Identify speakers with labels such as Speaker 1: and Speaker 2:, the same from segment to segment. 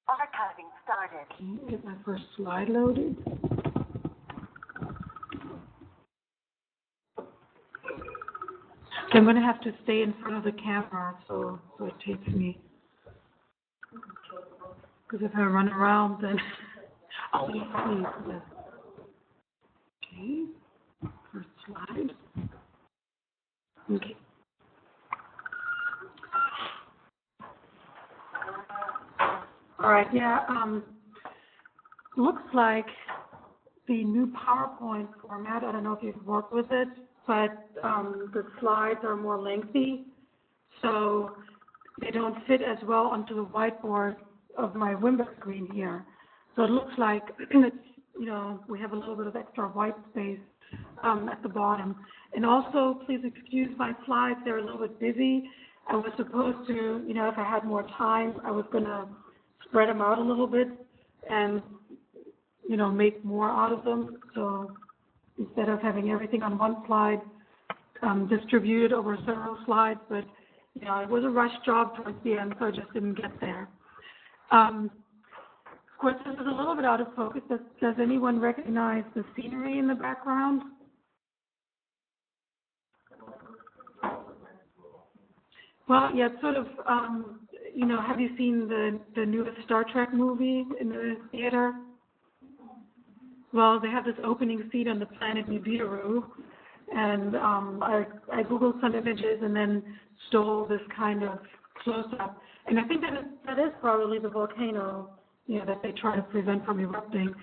Speaker 1: Archiving started.
Speaker 2: Okay, get my first slide loaded. I'm going to have to stay in front of the camera, so it takes me. Because if I run around, then I'll be please. Okay, first slide. Okay. All right, yeah, looks like the new PowerPoint format, I don't know if you've worked with it, but the slides are more lengthy, so they don't fit as well onto the whiteboard of my window screen here. So it looks like it's, we have a little bit of extra white space at the bottom. And also, please excuse my slides, they're a little bit busy. I was supposed to, if I had more time, I was going to spread them out a little bit and, make more out of them. So instead of having everything on one slide, distributed over several slides, but, it was a rush job towards the end, so I just didn't get there. Of course, this is a little bit out of focus. Does anyone recognize the scenery in the background? Well, yeah, it's sort of, have you seen the newest Star Trek movie in the theater? Well, they have this opening scene on the planet Nibiru, and I Googled some images and then stole this kind of close-up. And I think that is probably the volcano, that they try to prevent from erupting.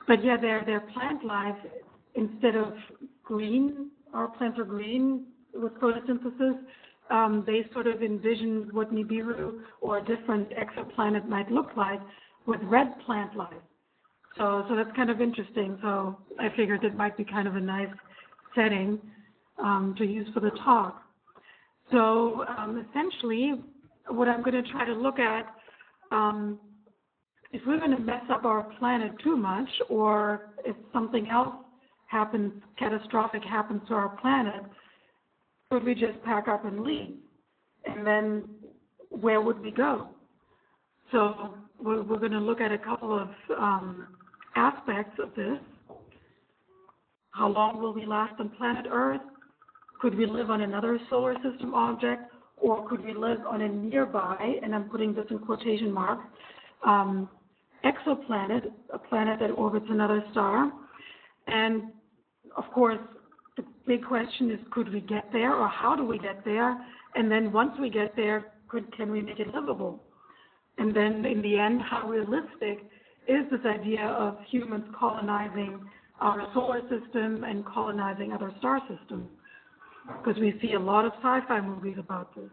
Speaker 2: But yeah, their plant life, instead of green, our plants are green with photosynthesis, they sort of envisioned what Nibiru or a different exoplanet might look like with red plant life. So that's kind of interesting. So I figured it might be kind of a nice setting to use for the talk. So essentially, what I'm going to try to look at, if we're going to mess up our planet too much, or if something else happens, catastrophic happens to our planet, could we just pack up and leave? And then where would we go? So we're going to look at a couple of aspects of this. How long will we last on planet Earth? Could we live on another solar system object? Or could we live on a nearby, and I'm putting this in quotation marks, exoplanet, a planet that orbits another star? And of course, the big question is, could we get there, or how do we get there? And then once we get there, can we make it livable? And then in the end, how realistic is this idea of humans colonizing our solar system and colonizing other star systems? Because we see a lot of sci-fi movies about this.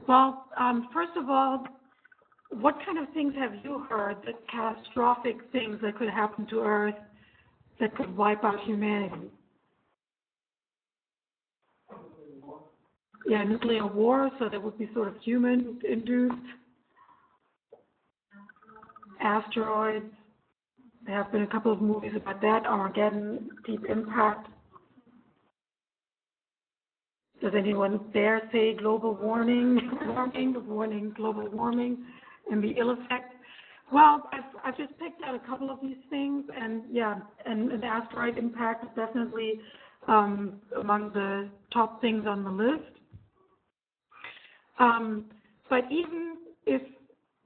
Speaker 2: Well, first of all, what kind of things have you heard, that catastrophic things that could happen to Earth that could wipe out humanity? Yeah, nuclear war, so that would be sort of human-induced. Asteroids. There have been a couple of movies about that. Armageddon, Deep Impact. Does anyone dare say global warming, global warming, and the ill effect? Well, I've just picked out a couple of these things, and yeah, and an asteroid impact is definitely among the top things on the list. But even if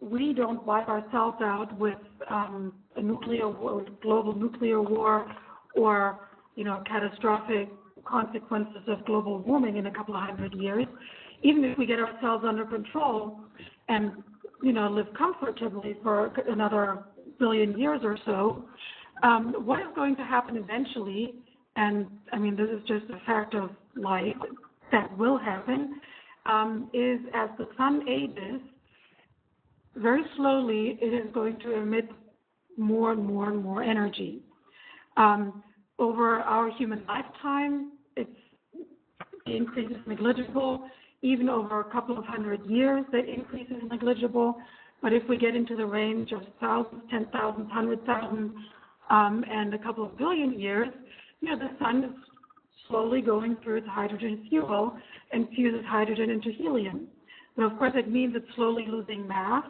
Speaker 2: we don't wipe ourselves out with a nuclear war, global nuclear war, or catastrophic consequences of global warming in a couple of 100 years, even if we get ourselves under control and live comfortably for another billion years or so, what is going to happen eventually, and I mean this is just a fact of life that will happen, is as the sun ages, very slowly it is going to emit more and more and more energy. Over our human lifetime, the increase is negligible. Even over a couple of 100 years, that increase is negligible. But if we get into the range of thousands, 10,000, 100,000, and a couple of billion years, the sun is slowly going through its hydrogen fuel and fuses hydrogen into helium. But of course, it means it's slowly losing mass.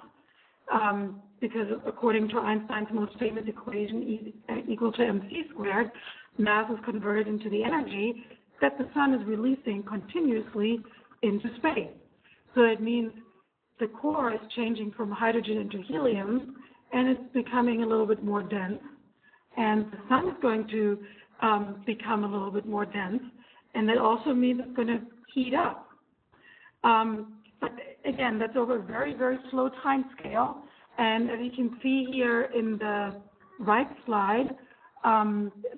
Speaker 2: because according to Einstein's most famous equation, E equal to mc squared, mass is converted into the energy that the sun is releasing continuously into space. So it means the core is changing from hydrogen into helium, and it's becoming a little bit more dense. And the sun is going to become a little bit more dense, and that also means it's going to heat up. But again, that's over a very, very slow time scale. And as you can see here in the right slide,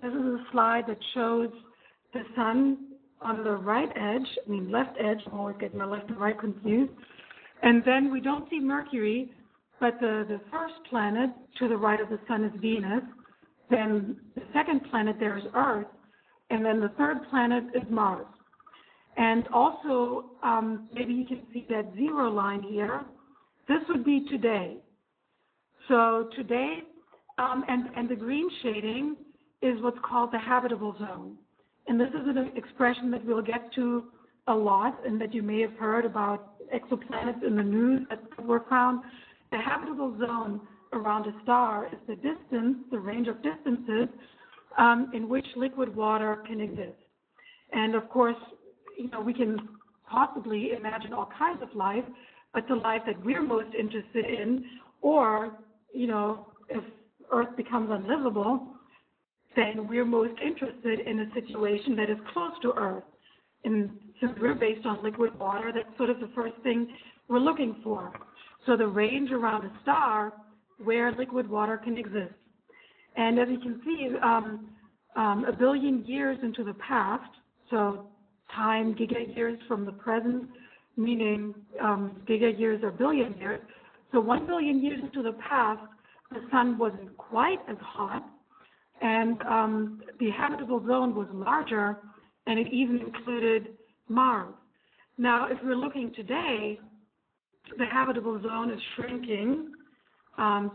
Speaker 2: this is a slide that shows the sun on the right edge, left edge, I'm always getting my left and right confused. And then we don't see Mercury, but the first planet to the right of the sun is Venus. Then the second planet there is Earth. And then the third planet is Mars. And also, maybe you can see that zero line here. This would be today. So today, and the green shading is what's called the habitable zone. And this is an expression that we'll get to a lot and that you may have heard about exoplanets in the news that were found. The habitable zone around a star is the distance, the range of distances in which liquid water can exist. And of course, we can possibly imagine all kinds of life, but the life that we're most interested in, or, if Earth becomes unlivable, then we're most interested in a situation that is close to Earth. And since we're based on liquid water, that's sort of the first thing we're looking for. So the range around a star where liquid water can exist. And as you can see, a billion years into the past, so time, giga years from the present, meaning giga years are billion years. So 1 billion years into the past, the sun wasn't quite as hot, and the habitable zone was larger, and it even included Mars. Now, if we're looking today, the habitable zone is shrinking,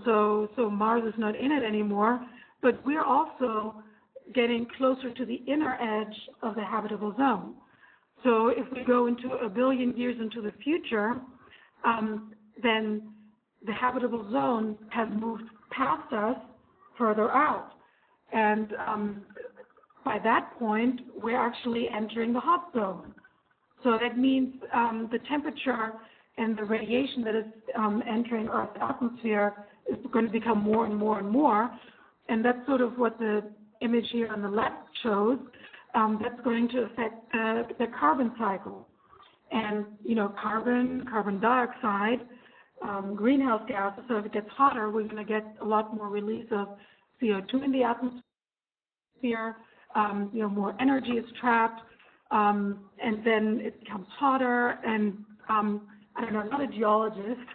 Speaker 2: so Mars is not in it anymore, but we're also getting closer to the inner edge of the habitable zone. So if we go into a billion years into the future, then the habitable zone has moved past us further out. And by that point, we're actually entering the hot zone. So that means the temperature and the radiation that is entering Earth's atmosphere is going to become more and more and more. And that's sort of what the image here on the left shows. That's going to affect the carbon cycle. And, carbon dioxide, greenhouse gases, so if it gets hotter, we're going to get a lot more release of CO2 in the atmosphere, more energy is trapped, and then it becomes hotter, and I'm not a geologist,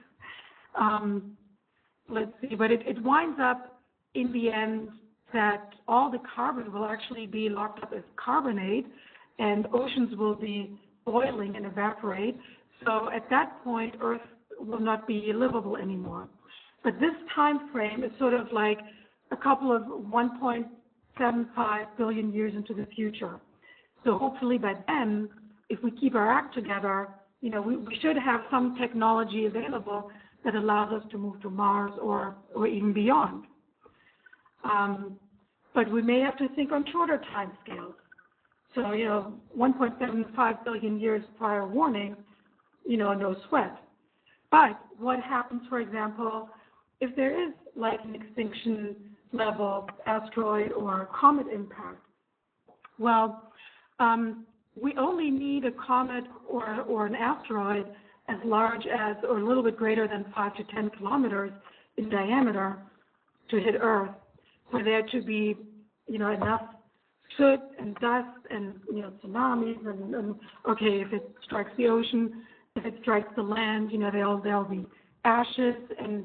Speaker 2: let's see, but it winds up in the end that all the carbon will actually be locked up as carbonate, and oceans will be boiling and evaporate. So at that point, Earth will not be livable anymore. But this time frame is sort of like a couple of 1.75 billion years into the future. So hopefully by then, if we keep our act together, we should have some technology available that allows us to move to Mars or even beyond. But we may have to think on shorter time scales. So, 1.75 billion years prior warning, no sweat. But what happens, for example, if there is like an extinction level asteroid or comet impact? Well, we only need a comet or an asteroid as large as or a little bit greater than 5 to 10 kilometers in diameter to hit Earth for there to be, enough soot and dust and, tsunamis and okay, if it strikes the ocean, if it strikes the land, there'll be ashes and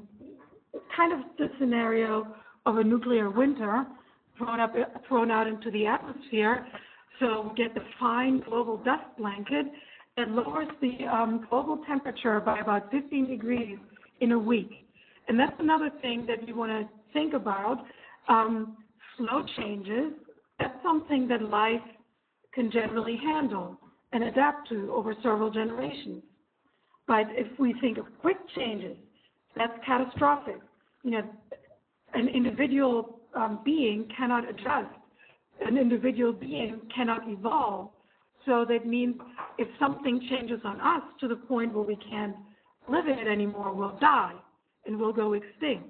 Speaker 2: kind of the scenario of a nuclear winter thrown out into the atmosphere. So we get the fine global dust blanket that lowers the global temperature by about 15 degrees in a week. And that's another thing that we want to think about. Slow changes, that's something that life can generally handle and adapt to over several generations. But if we think of quick changes, That's catastrophic. An individual being cannot adjust. An individual being cannot evolve. So that means if something changes on us to the point where we can't live in it anymore, we'll die and we'll go extinct.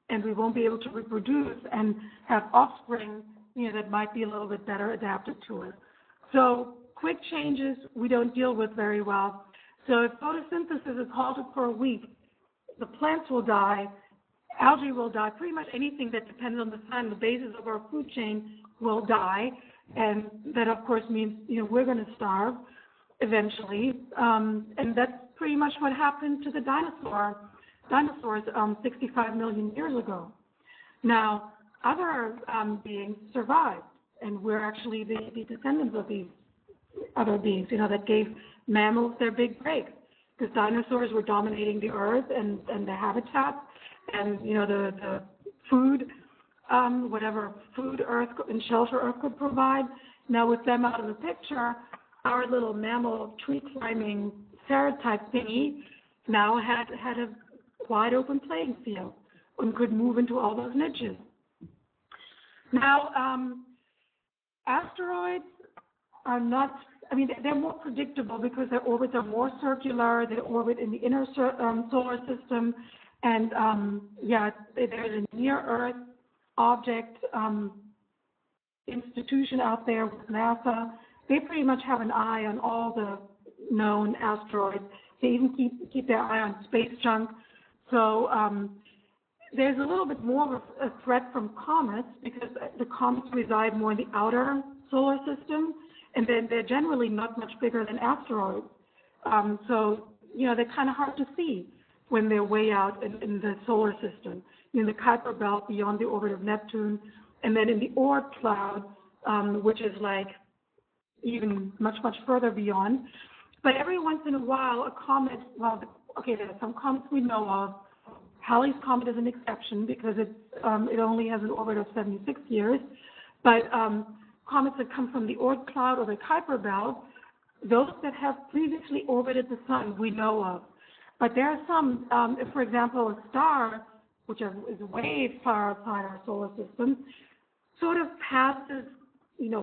Speaker 2: And we won't be able to reproduce and have offspring, that might be a little bit better adapted to it. So quick changes we don't deal with very well. So if photosynthesis is halted for a week, the plants will die, algae will die, pretty much anything that depends on the sun, the basis of our food chain will die. And that, of course, means, we're going to starve eventually. And that's pretty much what happened to the dinosaurs 65 million years ago. Now, other beings survived, and we're actually the descendants of these other beings, that gave mammals their big breaks, because dinosaurs were dominating the earth and the habitat, and, the food, whatever food Earth and shelter Earth could provide. Now, with them out of the picture, our little mammal tree-climbing ferret type thingy now had a wide open playing field and could move into all those niches. Now, asteroids are not, they're more predictable because their orbits are more circular, they orbit in the inner solar system, and there's a near-Earth object institution out there with NASA. They pretty much have an eye on all the known asteroids. They even keep their eye on space junk. So there's a little bit more of a threat from comets because the comets reside more in the outer solar system, and then they're generally not much bigger than asteroids. So they're kind of hard to see when they're way out in the solar system, in the Kuiper belt beyond the orbit of Neptune, and then in the Oort cloud, which is like even much, much further beyond. But every once in a while, a comet, there are some comets we know of. Halley's Comet is an exception because it only has an orbit of 76 years. But comets that come from the Oort cloud or the Kuiper belt, those that have previously orbited the sun, we know of. But there are some, if, for example, a star, which is way far outside our solar system, sort of passes,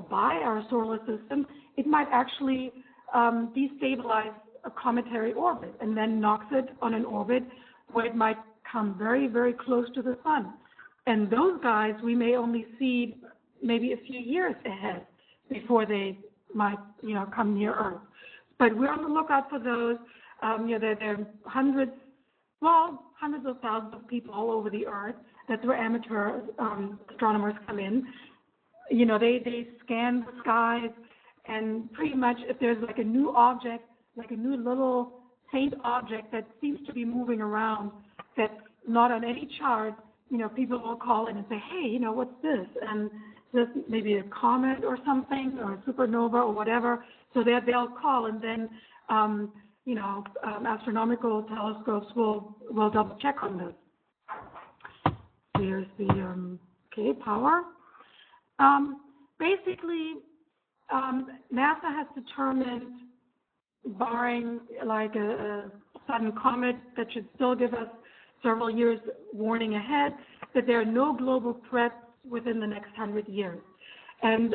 Speaker 2: by our solar system, it might actually destabilize a cometary orbit and then knocks it on an orbit where it might come very, very close to the sun. And those guys we may only see maybe a few years ahead before they might, come near Earth. But we're on the lookout for those. There are hundreds of thousands of people all over the Earth. That's where amateur astronomers come in. They scan the skies, and pretty much if there's like a new object, like a new little faint object that seems to be moving around that's not on any chart, people will call in and say, hey, what's this? And this maybe a comet or something, or a supernova or whatever. So they'll call, and then astronomical telescopes will double check on this. Here's the power. Basically, NASA has determined, barring like a sudden comet that should still give us several years warning ahead, that there are no global threats within the next 100 years. And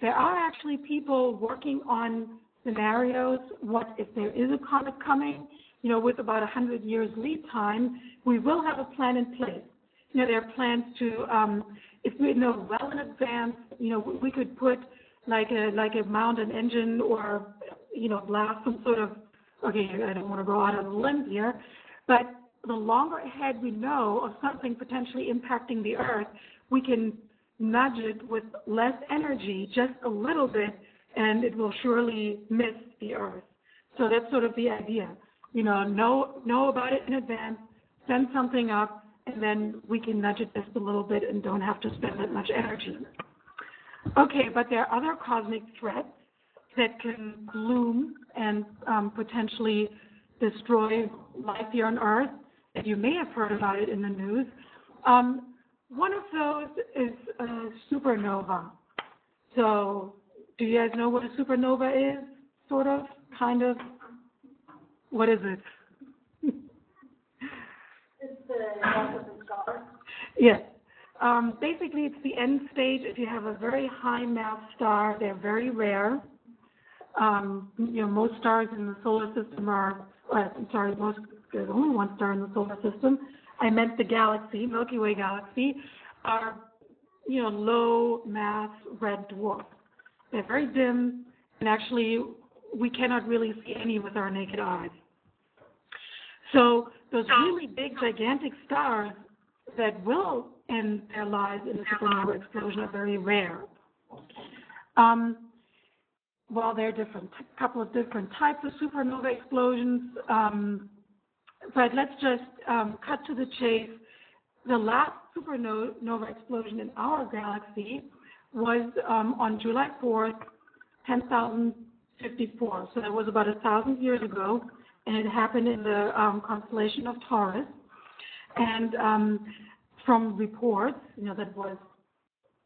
Speaker 2: there are actually people working on scenarios. What if there is a comet coming? With about 100 years lead time, we will have a plan in place. There are plans to, if we know well in advance, we could put like mount an engine or, blast some sort of, I don't want to go out on a limb here, but the longer ahead we know of something potentially impacting the Earth, we can nudge it with less energy, just a little bit, and it will surely miss the Earth. So that's sort of the idea. Know about it in advance, send something up, and then we can nudge it just a little bit and don't have to spend that much energy. Okay, but there are other cosmic threats that can loom and potentially destroy life here on Earth, and you may have heard about it in the news. One of those is a supernova. So do you guys know what a supernova is? Sort of? Kind of? What is it? massive stars. Yes. Basically, it's the end stage. If you have a very high mass star, they're very rare. Most stars in the solar system are, there's only one star in the solar system. I meant the galaxy, Milky Way galaxy, are, low mass red dwarfs. They're very dim, and actually, we cannot really see any with our naked eyes. So those really big, gigantic stars that will end their lives in a supernova explosion are very rare. There are a couple of different types of supernova explosions, but let's just cut to the chase. The last supernova explosion in our galaxy was on July 4th, 10,054. So that was about 1,000 years ago, and it happened in the constellation of Taurus. And from reports, that was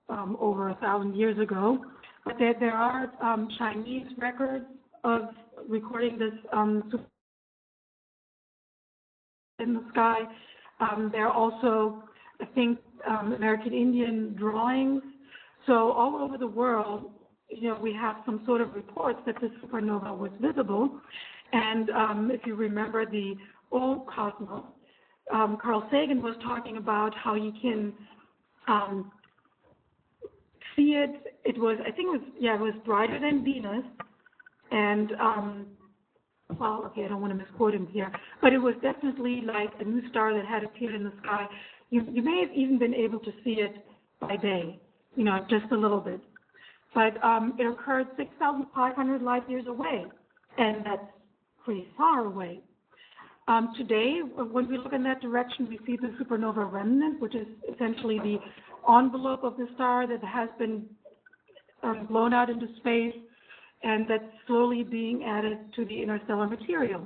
Speaker 2: over 1,000 years ago, but there are Chinese records of recording this in the sky. There are also, I think, American Indian drawings. So all over the world, we have some sort of reports that the supernova was visible. And if you remember the old cosmos, Carl Sagan was talking about how you can see it. It was brighter than Venus, and I don't want to misquote him here, but it was definitely like a new star that had appeared in the sky. You may have even been able to see it by day, just a little bit. But it occurred 6,500 light years away, and that's pretty far away. Today, when we look in that direction, we see the supernova remnant, which is essentially the envelope of the star that has been blown out into space, and that's slowly being added to the interstellar material.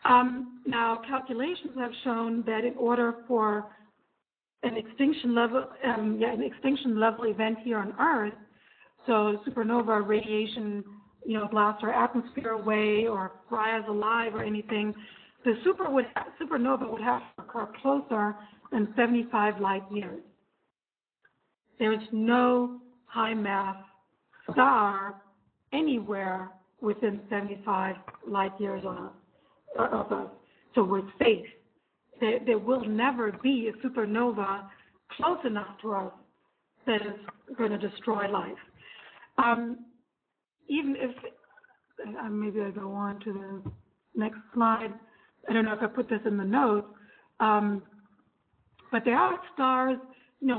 Speaker 2: Now, calculations have shown that in order for an extinction level event here on Earth, so supernova radiation, blast our atmosphere away or fry us alive or anything, the supernova would have to occur closer than 75 light years. There's no high mass star anywhere within 75 light years of us, so we're safe. There will never be a supernova close enough to us that is going to destroy life. Even if, maybe I go on to the next slide. I don't know if I put this in the notes, but there are stars,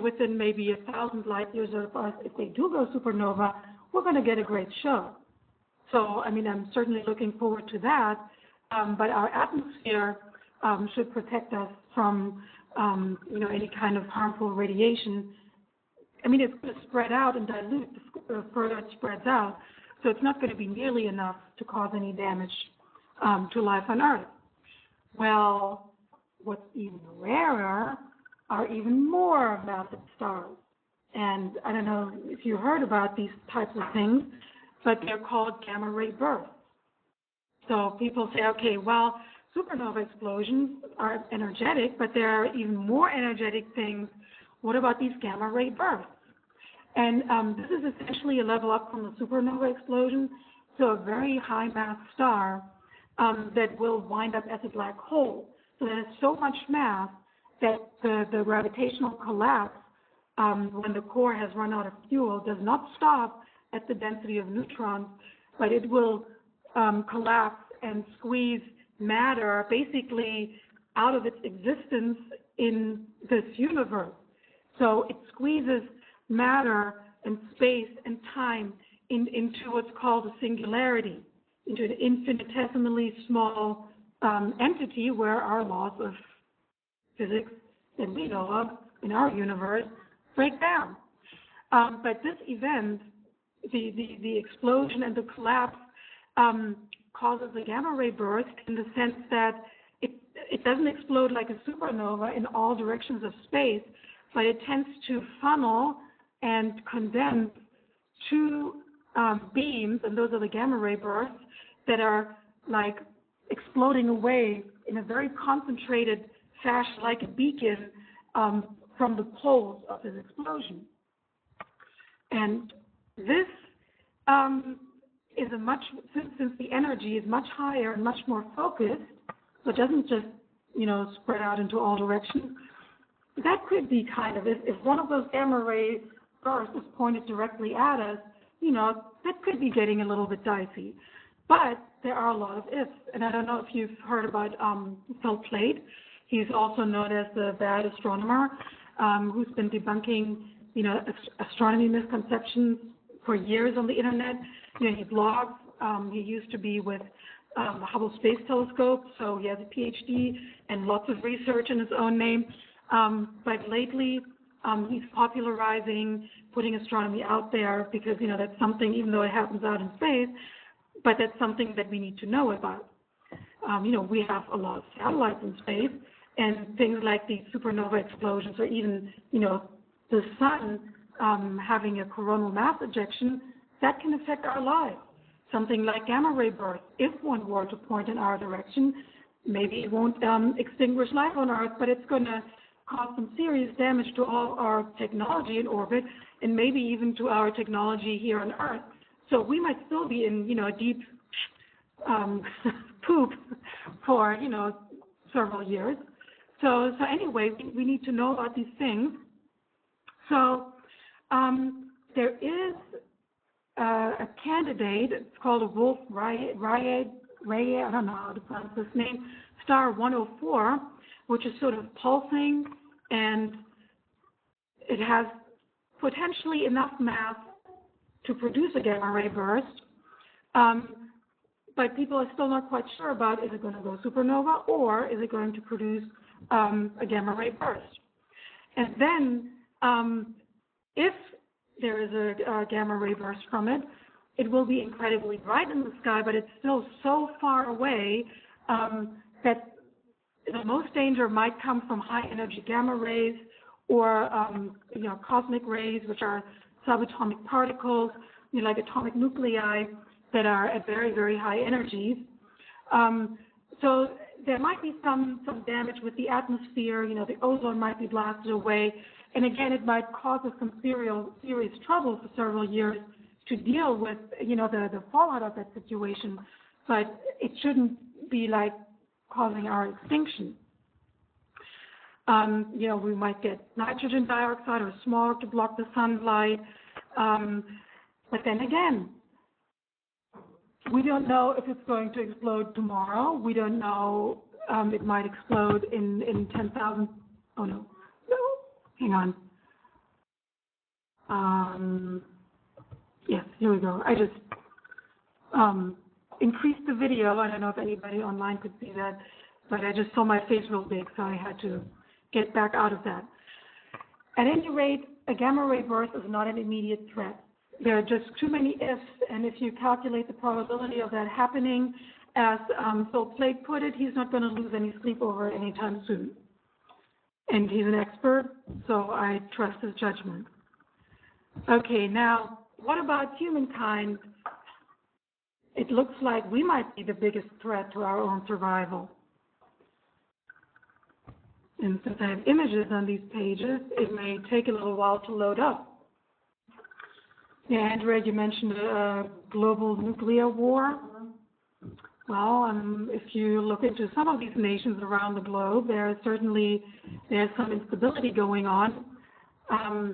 Speaker 2: within maybe 1,000 light years of us. If they do go supernova, we're going to get a great show. So, I'm certainly looking forward to that. But our atmosphere should protect us from, any kind of harmful radiation. It's going to spread out and dilute the further it spreads out. So it's not going to be nearly enough to cause any damage to life on Earth. Well, what's even rarer are even more massive stars. And I don't know if you heard about these types of things, but they're called gamma ray bursts. So people say, okay, well, supernova explosions are energetic, but there are even more energetic things. What about these gamma ray bursts? And this is essentially a level up from the supernova explosion, so a very high mass star that will wind up as a black hole. So there's so much mass that the gravitational collapse, when the core has run out of fuel, does not stop at the density of neutrons, but it will collapse and squeeze matter basically out of its existence in this universe. So it squeezes matter and space and time into what's called a singularity, into an infinitesimally small entity where our laws of physics that we know of in our universe break down. But this event, the explosion and the collapse, causes a gamma ray burst in the sense that it doesn't explode like a supernova in all directions of space, but it tends to funnel and condense two beams, and those are the gamma ray bursts, that are like exploding away in a very concentrated flashed like a beacon from the poles of this explosion. And this is since the energy is much higher and much more focused, so it doesn't just, spread out into all directions. That could be kind of, if one of those gamma ray bursts is pointed directly at us, that could be getting a little bit dicey. But there are a lot of ifs, and I don't know if you've heard about Phil Plait. He's also known as the bad astronomer, who's been debunking, astronomy misconceptions for years on the internet. He blogs. He used to be with the Hubble Space Telescope, so he has a PhD and lots of research in his own name. But lately, he's popularizing putting astronomy out there because, that's something, even though it happens out in space, but that's something that we need to know about. We have a lot of satellites in space, and things like the supernova explosions, or even, the sun having a coronal mass ejection, that can affect our lives. Something like gamma ray bursts, if one were to point in our direction, maybe it won't extinguish life on Earth, but it's going to cause some serious damage to all our technology in orbit, and maybe even to our technology here on Earth. So we might still be in, a deep poop for, several years. So anyway, we need to know about these things. So there is a candidate, it's called a Wolf Rayet, I don't know how to pronounce this name, star 104, which is sort of pulsing, and it has potentially enough mass to produce a gamma ray burst. But people are still not quite sure about, is it going to go supernova, or is it going to produce a gamma ray burst? And then if there is a gamma ray burst from it, it will be incredibly bright in the sky, but it's still so far away that the most danger might come from high energy gamma rays, or cosmic rays, which are subatomic particles, like atomic nuclei that are at very, very high energies. So there might be some damage with the atmosphere. The ozone might be blasted away. And again, it might cause us some serious trouble for several years to deal with, the fallout of that situation. But it shouldn't be like causing our extinction. We might get nitrogen dioxide or smog to block the sunlight. But then again, we don't know if it's going to explode tomorrow. We don't know. It might explode in 10,000. Oh, no. Hang on. Yes, here we go. I just increased the video. I don't know if anybody online could see that, but I just saw my face real big, so I had to get back out of that. At any rate, a gamma ray burst is not an immediate threat. There are just too many ifs, and if you calculate the probability of that happening, as Phil Plait put it, he's not going to lose any sleep over it anytime soon. And he's an expert, so I trust his judgment. Okay, now, what about humankind? It looks like we might be the biggest threat to our own survival. And since I have images on these pages, it may take a little while to load up. Yeah, Andrea, you mentioned a global nuclear war. Well, if you look into some of these nations around the globe, there's some instability going on. I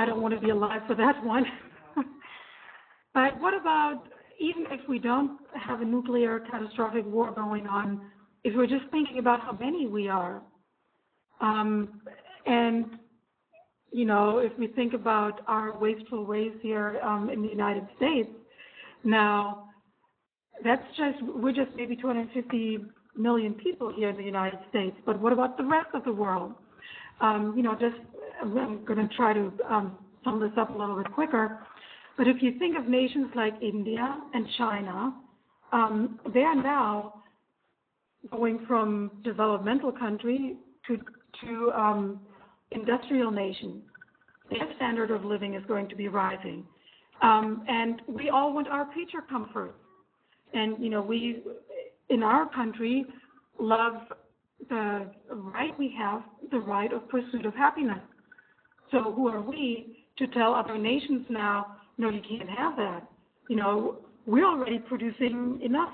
Speaker 2: don't want to be alive for that one. But what about, even if we don't have a nuclear catastrophic war going on, if we're just thinking about how many we are, and if we think about our wasteful ways here in the United States, now we're just maybe 250 million people here in the United States, but what about the rest of the world? I'm going to try to sum this up a little bit quicker, but if you think of nations like India and China, they are now going from developmental country to industrial nation. Their standard of living is going to be rising. And we all want our creature comforts. And, we, in our country, love the right we have, the right of pursuit of happiness. So who are we to tell other nations now, no, you can't have that? We're already producing enough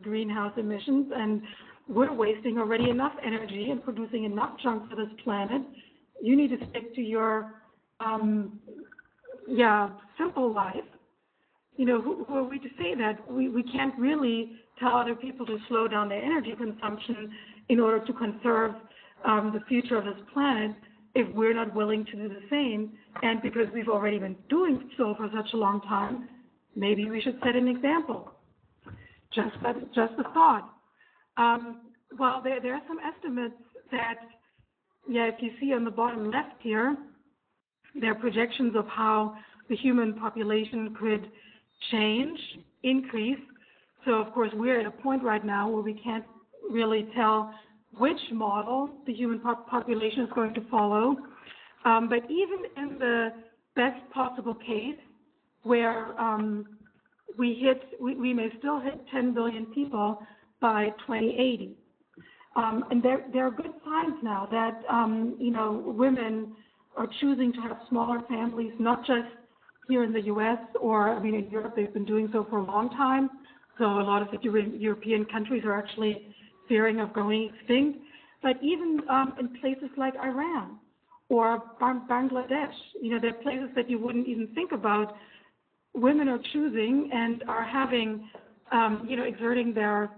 Speaker 2: greenhouse emissions, and we're wasting already enough energy and producing enough junk for this planet. You need to stick to your, simple life. Who are we to say that? We can't really tell other people to slow down their energy consumption in order to conserve the future of this planet if we're not willing to do the same. And because we've already been doing so for such a long time, maybe we should set an example. Just a thought. Well, there are some estimates that, if you see on the bottom left here, there are projections of how the human population could change, increase. So, of course, we're at a point right now where we can't really tell which model the human population is going to follow. But even in the best possible case, where we may still hit 10 billion people by 2080. And there are good signs now that, women are choosing to have smaller families, not just here in the U.S. or, in Europe, they've been doing so for a long time. So a lot of the European countries are actually fearing of going extinct. But even in places like Iran or Bangladesh, there are places that you wouldn't even think about. Women are choosing and are having, exerting their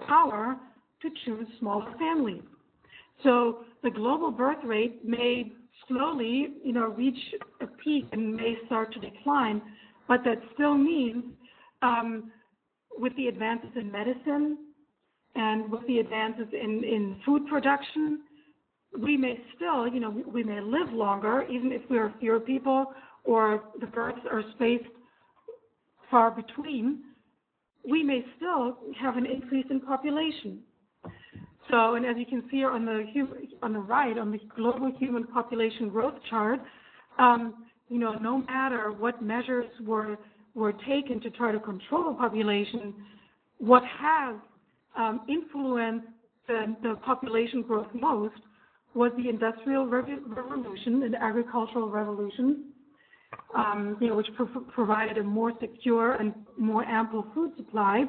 Speaker 2: power to choose smaller families. So the global birth rate may slowly, reach a peak and may start to decline, but that still means with the advances in medicine and with the advances in food production, we may still, we may live longer, even if we are fewer people or the births are spaced far between, we may still have an increase in population. So, and as you can see on the right, on the global human population growth chart, no matter what measures were taken to try to control the population, what has influenced the population growth most was the Industrial Revolution and Agricultural Revolution, which provided a more secure and more ample food supply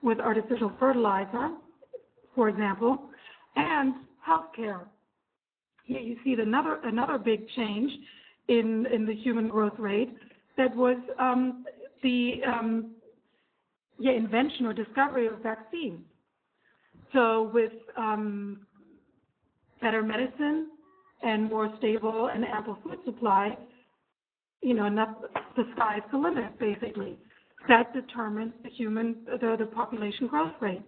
Speaker 2: with artificial fertilizer, for example, and healthcare. Here you see another big change in the human growth rate. That was the invention or discovery of vaccines. So with better medicine and more stable and ample food supply, the sky's the limit, basically. That determines the population growth rate.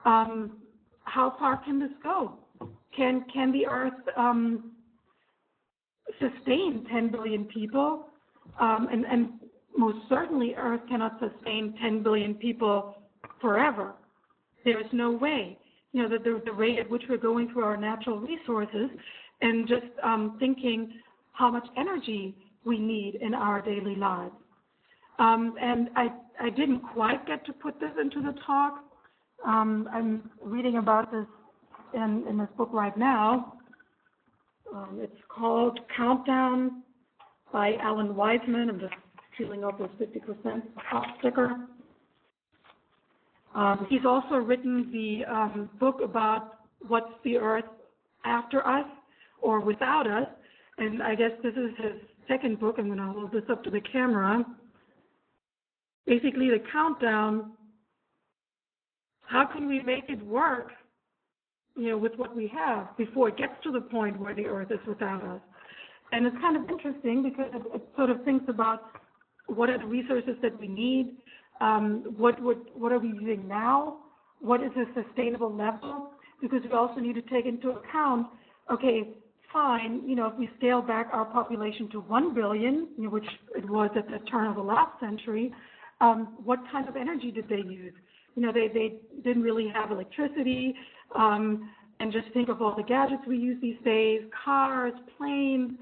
Speaker 2: How far can this go? Can the Earth sustain 10 billion people? And most certainly, Earth cannot sustain 10 billion people forever. There is no way. The rate at which we're going through our natural resources, and just thinking how much energy we need in our daily lives. And I didn't quite get to put this into the talk. I'm reading about this in this book right now. It's called Countdown by Alan Wiseman. I'm just peeling off this 50% off sticker. He's also written the book about what's the Earth after us or without us. And I guess this is his second book. I'm going to hold this up to the camera. Basically, the countdown, how can we make it work, with what we have before it gets to the point where the Earth is without us? And it's kind of interesting because it sort of thinks about what are the resources that we need, what are we using now, what is a sustainable level, because we also need to take into account, okay, fine, if we scale back our population to 1 billion, which it was at the turn of the last century, what kind of energy did they use? They didn't really have electricity, and just think of all the gadgets we use these days, cars, planes,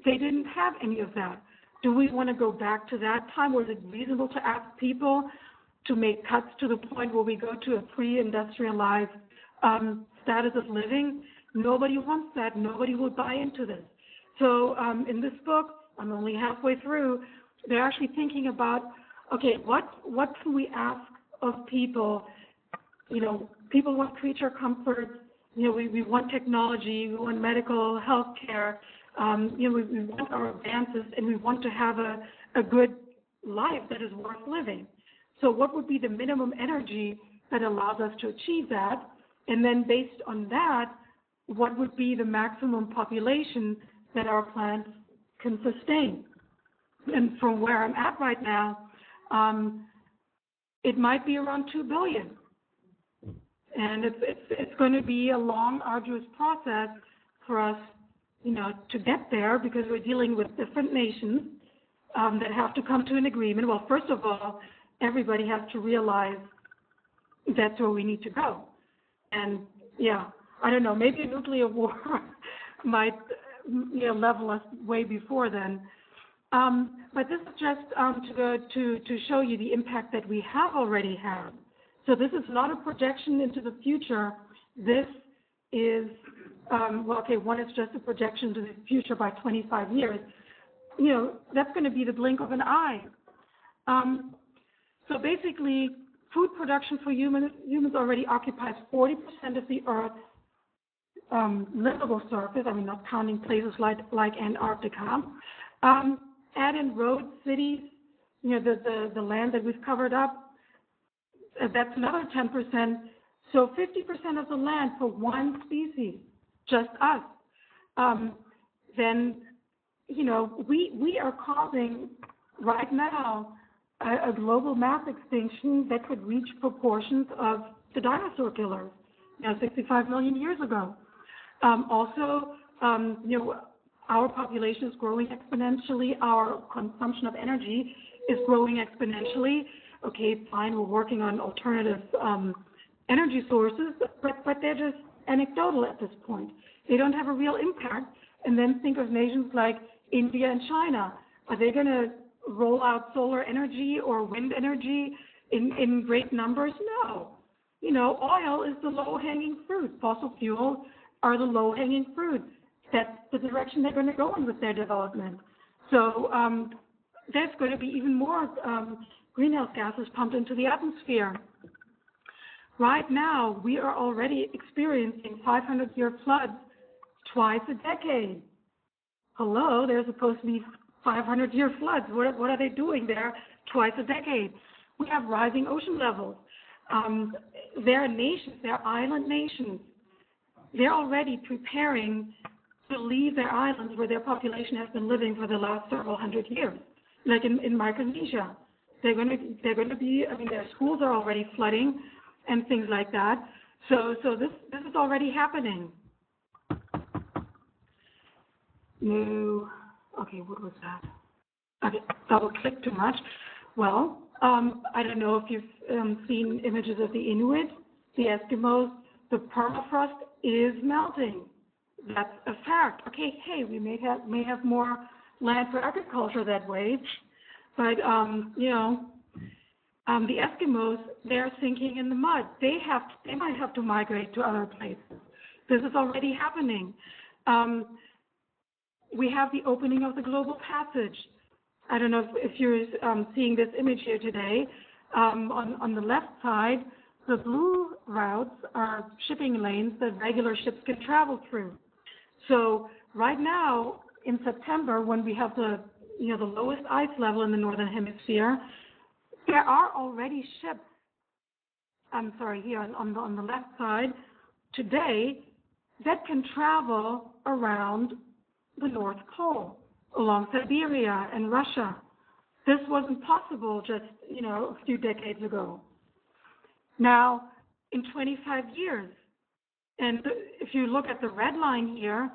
Speaker 2: they didn't have any of that. Do we want to go back to that time? Was it reasonable to ask people to make cuts to the point where we go to a pre-industrialized status of living. Nobody wants that. Nobody will buy into this. So in this book, I'm only halfway through, they're actually thinking about, okay, what can we ask of people? You know, people want creature comforts. You know, we want technology, we want medical health care. You know, we want our advances, and we want to have a good life that is worth living. So what would be the minimum energy that allows us to achieve that? And then based on that, what would be the maximum population that our planet can sustain? And from where I'm at right now, it might be around 2 billion. And it's going to be a long, arduous process for us, you know, to get there, because we're dealing with different nations that have to come to an agreement. Well, first of all, everybody has to realize that's where we need to go. And yeah, I don't know, maybe a nuclear war might, you know, level us way before then. But this is just to show you the impact that we have already had. So this is not a projection into the future. This is, well, okay, one is just a projection to the future by 25 years. You know, that's going to be the blink of an eye. So basically, food production for humans already occupies 40% of the Earth's livable surface. I mean, not counting places like Antarctica. Add in roads, cities, you know, the land that we've covered up. That's another 10%. So 50% of the land for one species, just us. Then, you know, we are causing right now a global mass extinction that could reach proportions of the dinosaur killers, you know, 65 million years ago. Also, you know, our population is growing exponentially. Our consumption of energy is growing exponentially. Okay, fine, we're working on alternative energy sources, but they're just anecdotal at this point. They don't have a real impact. And then think of nations like India and China. Are they going to roll out solar energy or wind energy in great numbers? No. You know, oil is the low-hanging fruit. Fossil fuels are the low-hanging fruit. That's the direction they're going to go in with their development. So there's going to be even more greenhouse gases pumped into the atmosphere. Right now, we are already experiencing 500-year floods twice a decade. Hello, there's supposed to be 500-year floods. What are they doing there twice a decade? We have rising ocean levels. There are nations, there are island nations. They're already preparing to leave their islands where their population has been living for the last several hundred years. Like in Micronesia, they're going to be. I mean, their schools are already flooding, and things like that. So this is already happening. No, okay, what was that? Okay, double click too much. Well, I don't know if you've seen images of the Inuit, the Eskimos. The permafrost is melting. That's a fact. Okay, hey, we may have more land for agriculture that way, but you know, the Eskimos, they're sinking in the mud. They might have to migrate to other places. This is already happening. We have the opening of the global passage. I don't know if you're seeing this image here today. On the left side, the blue routes are shipping lanes that regular ships can travel through. So right now, in September, when we have the lowest ice level in the northern hemisphere, there are already ships. I'm sorry, here on the left side today that can travel around the North Pole, along Siberia and Russia. This wasn't possible just, a few decades ago. Now, in 25 years, and if you look at the red line here,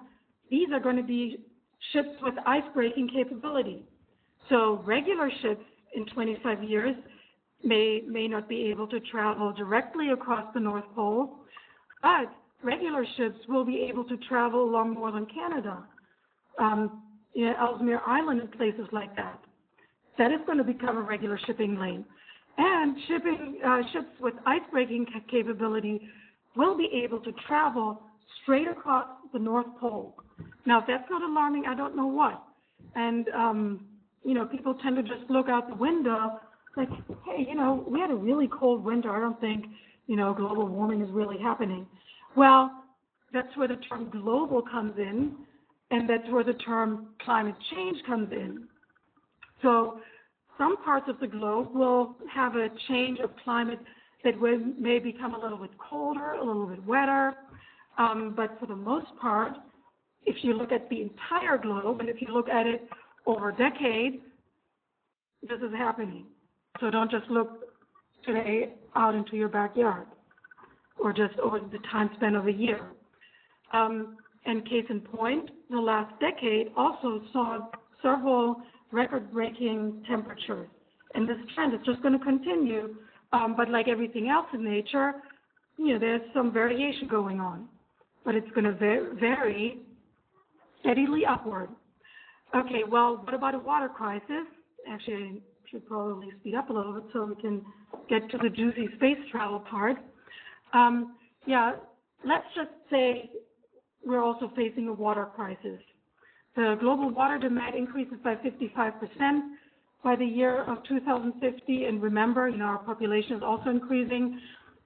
Speaker 2: these are going to be ships with ice-breaking capability. So regular ships in 25 years may not be able to travel directly across the North Pole, but regular ships will be able to travel along northern Canada, Ellesmere Island and places like that. That is going to become a regular shipping lane. And ships with ice-breaking capability will be able to travel straight across the North Pole. Now, if that's not alarming, I don't know what. And, people tend to just look out the window like, hey, we had a really cold winter. I don't think, global warming is really happening. Well, that's where the term global comes in, and that's where the term climate change comes in. So some parts of the globe will have a change of climate that may become a little bit colder, a little bit wetter, but for the most part, if you look at the entire globe, and if you look at it over decades, this is happening. So don't just look today out into your backyard or just over the time span of a year. And case in point, the last decade also saw several record-breaking temperatures. And this trend is just going to continue. But like everything else in nature, there's some variation going on. But it's going to vary steadily upward. Okay, well, what about a water crisis? Actually, I should probably speed up a little bit so we can get to the juicy space travel part. Let's just say we're also facing a water crisis. The global water demand increases by 55% by the year of 2050. And remember, our population is also increasing.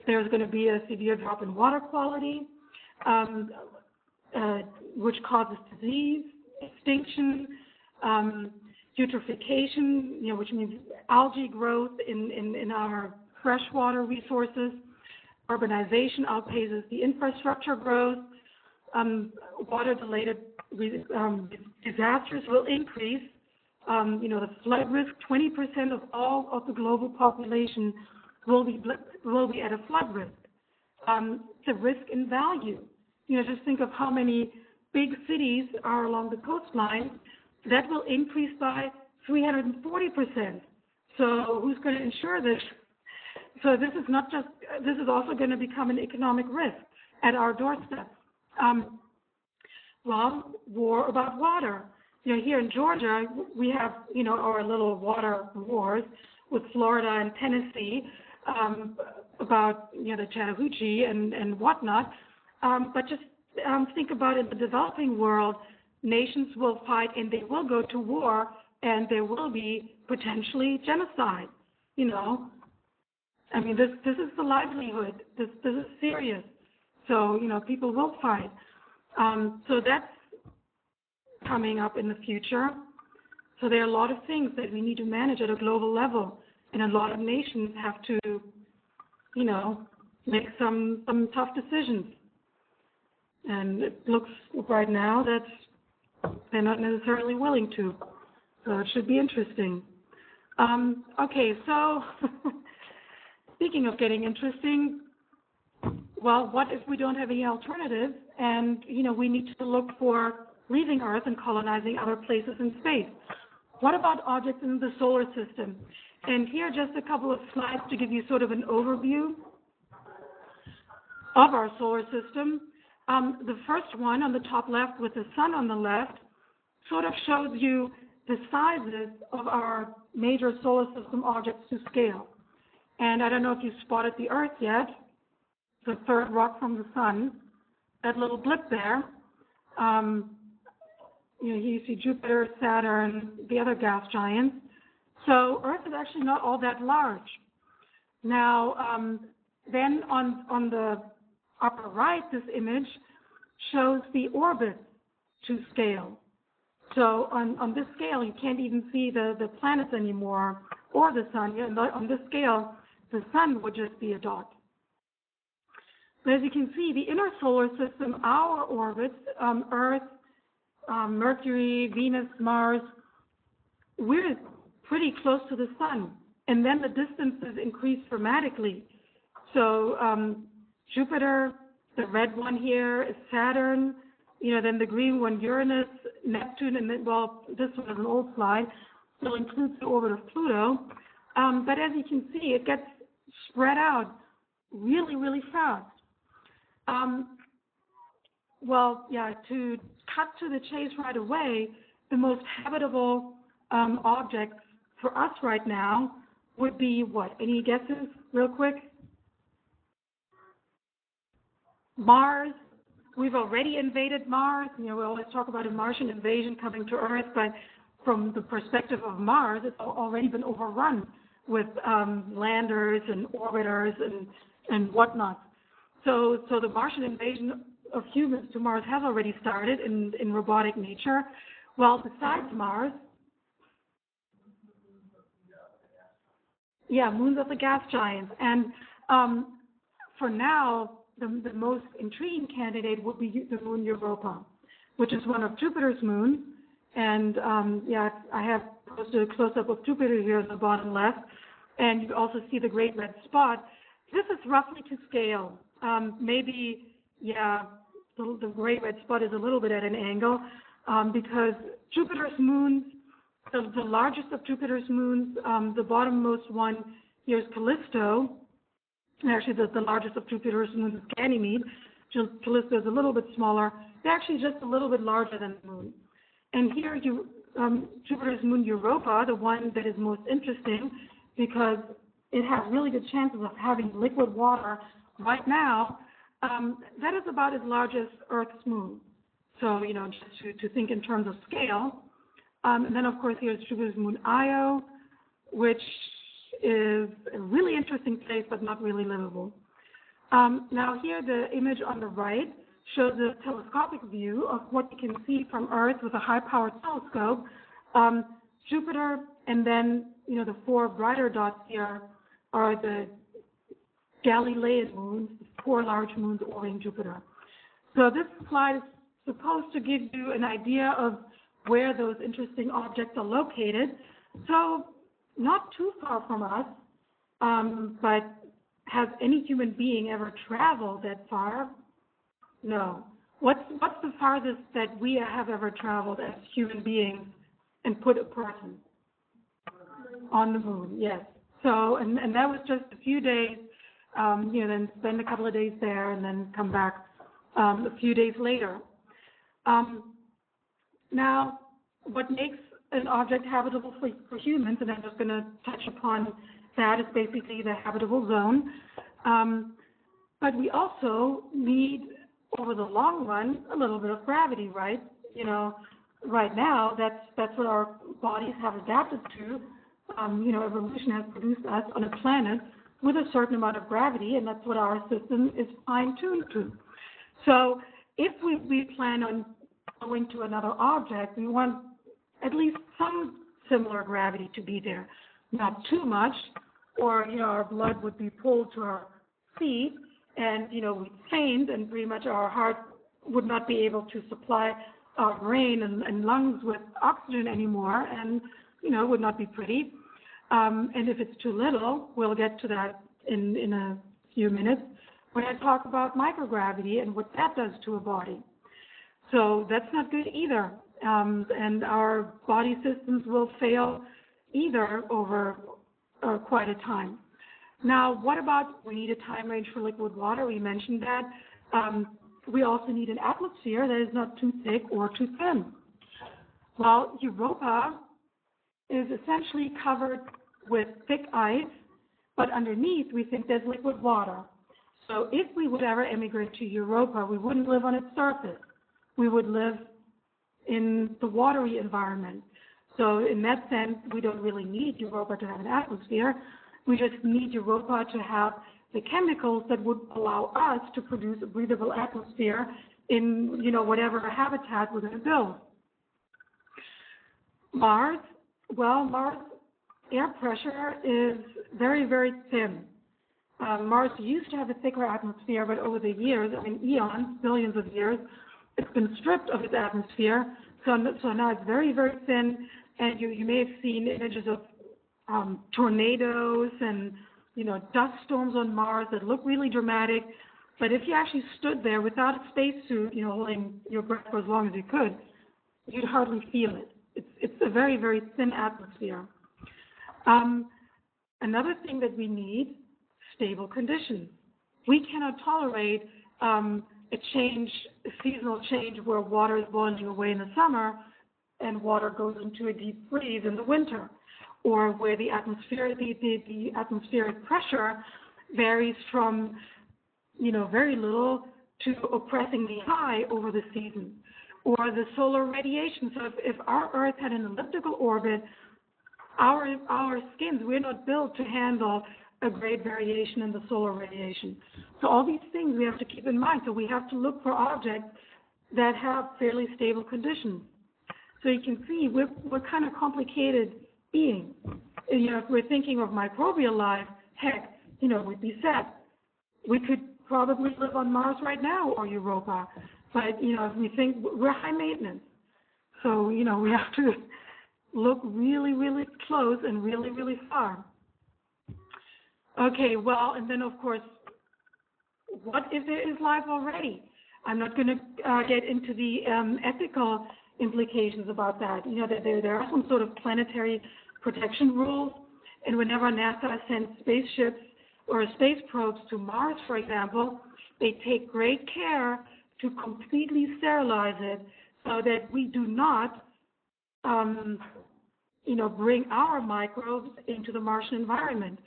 Speaker 2: There's going to be a severe drop in water quality, which causes disease, extinction, eutrophication, which means algae growth in our freshwater resources. Urbanization outpaces the infrastructure growth. Water-related disasters will increase. The flood risk, 20% of all of the global population will be at a flood risk. The risk in value. Just think of how many big cities are along the coastline. That will increase by 340%. So who's going to insure this? So this is also going to become an economic risk at our doorstep. War about water. Here in Georgia, we have, our little water wars with Florida and Tennessee about, the Chattahoochee and whatnot. But just think about in the developing world, nations will fight and they will go to war and there will be potentially genocide. This is the livelihood. This is serious. So, people will fight. So that's coming up in the future. So there are a lot of things that we need to manage at a global level. And a lot of nations have to, make some tough decisions. And it looks right now that they're not necessarily willing to. So it should be interesting. Okay, so speaking of getting interesting, well, what if we don't have any alternatives and, we need to look for leaving Earth and colonizing other places in space? What about objects in the solar system? And here are just a couple of slides to give you sort of an overview of our solar system. The first one on the top left with the sun on the left sort of shows you the sizes of our major solar system objects to scale. And I don't know if you've spotted the Earth yet, the third rock from the sun, that little blip there. Here you see Jupiter, Saturn, the other gas giants. So Earth is actually not all that large. Now, then on the upper right, this image shows the orbit to scale. So on this scale, you can't even see the planets anymore or the sun. On this scale, the sun would just be a dot. But as you can see, the inner solar system, our orbits, Earth, Mercury, Venus, Mars, we're pretty close to the sun. And then the distances increase dramatically. So Jupiter, the red one here is Saturn, then the green one, Uranus, Neptune, and then, this one is an old slide, so it includes the orbit of Pluto. But as you can see, it gets spread out really, really fast. To cut to the chase right away, the most habitable objects for us right now would be what? Any guesses real quick? Mars. We've already invaded Mars. We always talk about a Martian invasion coming to Earth, but from the perspective of Mars, it's already been overrun with landers and orbiters and whatnot. So the Martian invasion of humans to Mars has already started in robotic nature. Well, besides Mars, moons of the gas giants. And for now, the most intriguing candidate would be the moon Europa, which is one of Jupiter's moons. And I have posted a close-up of Jupiter here in the bottom left. And you also see the great red spot. This is roughly to scale. The great red spot is a little bit at an angle because Jupiter's moons, the largest of Jupiter's moons, the bottommost one here is Callisto. Actually, the largest of Jupiter's moons is Ganymede. Callisto is a little bit smaller. They're actually just a little bit larger than the moon. And here, Jupiter's moon Europa, the one that is most interesting, because it has really good chances of having liquid water right now. That is about as large as Earth's moon. So, just to think in terms of scale. And then, of course, here's Jupiter's moon Io, which is a really interesting place, but not really livable. Now, here, the image on the right shows a telescopic view of what you can see from Earth with a high-powered telescope. Jupiter, and then, the four brighter dots here are the Galilean moons, the four large moons orbiting Jupiter. So this slide is supposed to give you an idea of where those interesting objects are located. So not too far from us, but has any human being ever traveled that far? No. What's the farthest that we have ever traveled as human beings and put a person? On the moon, yes. So, and that was just a few days, then spend a couple of days there and then come back a few days later. Now, what makes an object habitable for humans, and I'm just going to touch upon that, is basically the habitable zone. But we also need, over the long run, a little bit of gravity, right? Right now, that's what our bodies have adapted to. Evolution has produced us on a planet with a certain amount of gravity, and that's what our system is fine-tuned to. So if we plan on going to another object, we want at least some similar gravity to be there. Not too much, or, our blood would be pulled to our feet, and, we'd faint, and pretty much our heart would not be able to supply our brain and lungs with oxygen anymore, and, it would not be pretty. And if it's too little, we'll get to that in a few minutes when I talk about microgravity and what that does to a body. So that's not good either. And our body systems will fail either over quite a time. Now, what about, we need a time range for liquid water. We mentioned that. We also need an atmosphere that is not too thick or too thin. Well, Europa is essentially covered with thick ice, but underneath we think there's liquid water. So if we would ever immigrate to Europa, we wouldn't live on its surface. We would live in the watery environment. So in that sense, we don't really need Europa to have an atmosphere. We just need Europa to have the chemicals that would allow us to produce a breathable atmosphere in, whatever habitat we're going to build. Mars, Mars air pressure is very, very thin. Mars used to have a thicker atmosphere, but over the years, eons, billions of years, it's been stripped of its atmosphere. So now it's very, very thin, and you may have seen images of tornadoes and, dust storms on Mars that look really dramatic. But if you actually stood there without a spacesuit, holding your breath for as long as you could, you'd hardly feel it. It's a very, very thin atmosphere. Another thing that we need, stable conditions. We cannot tolerate a seasonal change where water is boiling away in the summer and water goes into a deep freeze in the winter. or where the atmospheric pressure varies from, very little to oppressingly high over the season, or the solar radiation. So if our Earth had an elliptical orbit, our skins, we're not built to handle a great variation in the solar radiation. So all these things we have to keep in mind. So we have to look for objects that have fairly stable conditions. So you can see we're kind of complicated beings. If we're thinking of microbial life, heck, we'd be set. We could probably live on Mars right now or Europa. But, if we think we're high maintenance. So, we have to look really, really close and really, really far. Okay, well, and then, of course, what if there is life already? I'm not going to get into the ethical implications about that. That there are some sort of planetary protection rules, and whenever NASA sends spaceships or space probes to Mars, for example, they take great care to completely sterilize it so that we do not, bring our microbes into the Martian environment.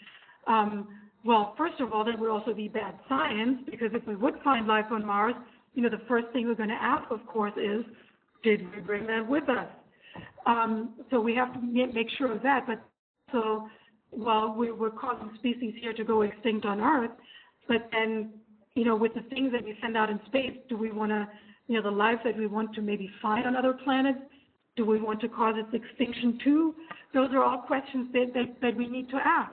Speaker 2: Well, first of all, that would also be bad science, because if we would find life on Mars, the first thing we're going to ask, of course, is, did we bring that with us? So we have to make sure of that. But so, well, we're causing species here to go extinct on Earth, but then, with the things that we send out in space, do we want to, the life that we want to maybe find on other planets, do we want to cause its extinction too? Those are all questions that we need to ask.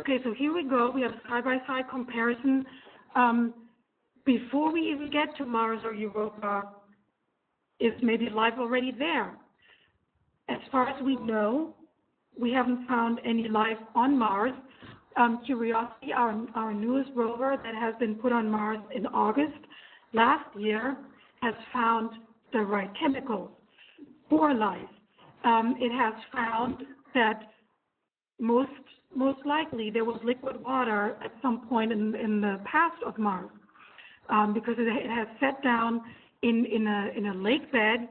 Speaker 2: Okay, so here we go. We have a side-by-side comparison. Before we even get to Mars or Europa, is maybe life already there? As far as we know, we haven't found any life on Mars. Curiosity, our newest rover that has been put on Mars in August last year, has found the right chemicals for life. It has found that most likely there was liquid water at some point in the past of Mars, because it has set down in a lake bed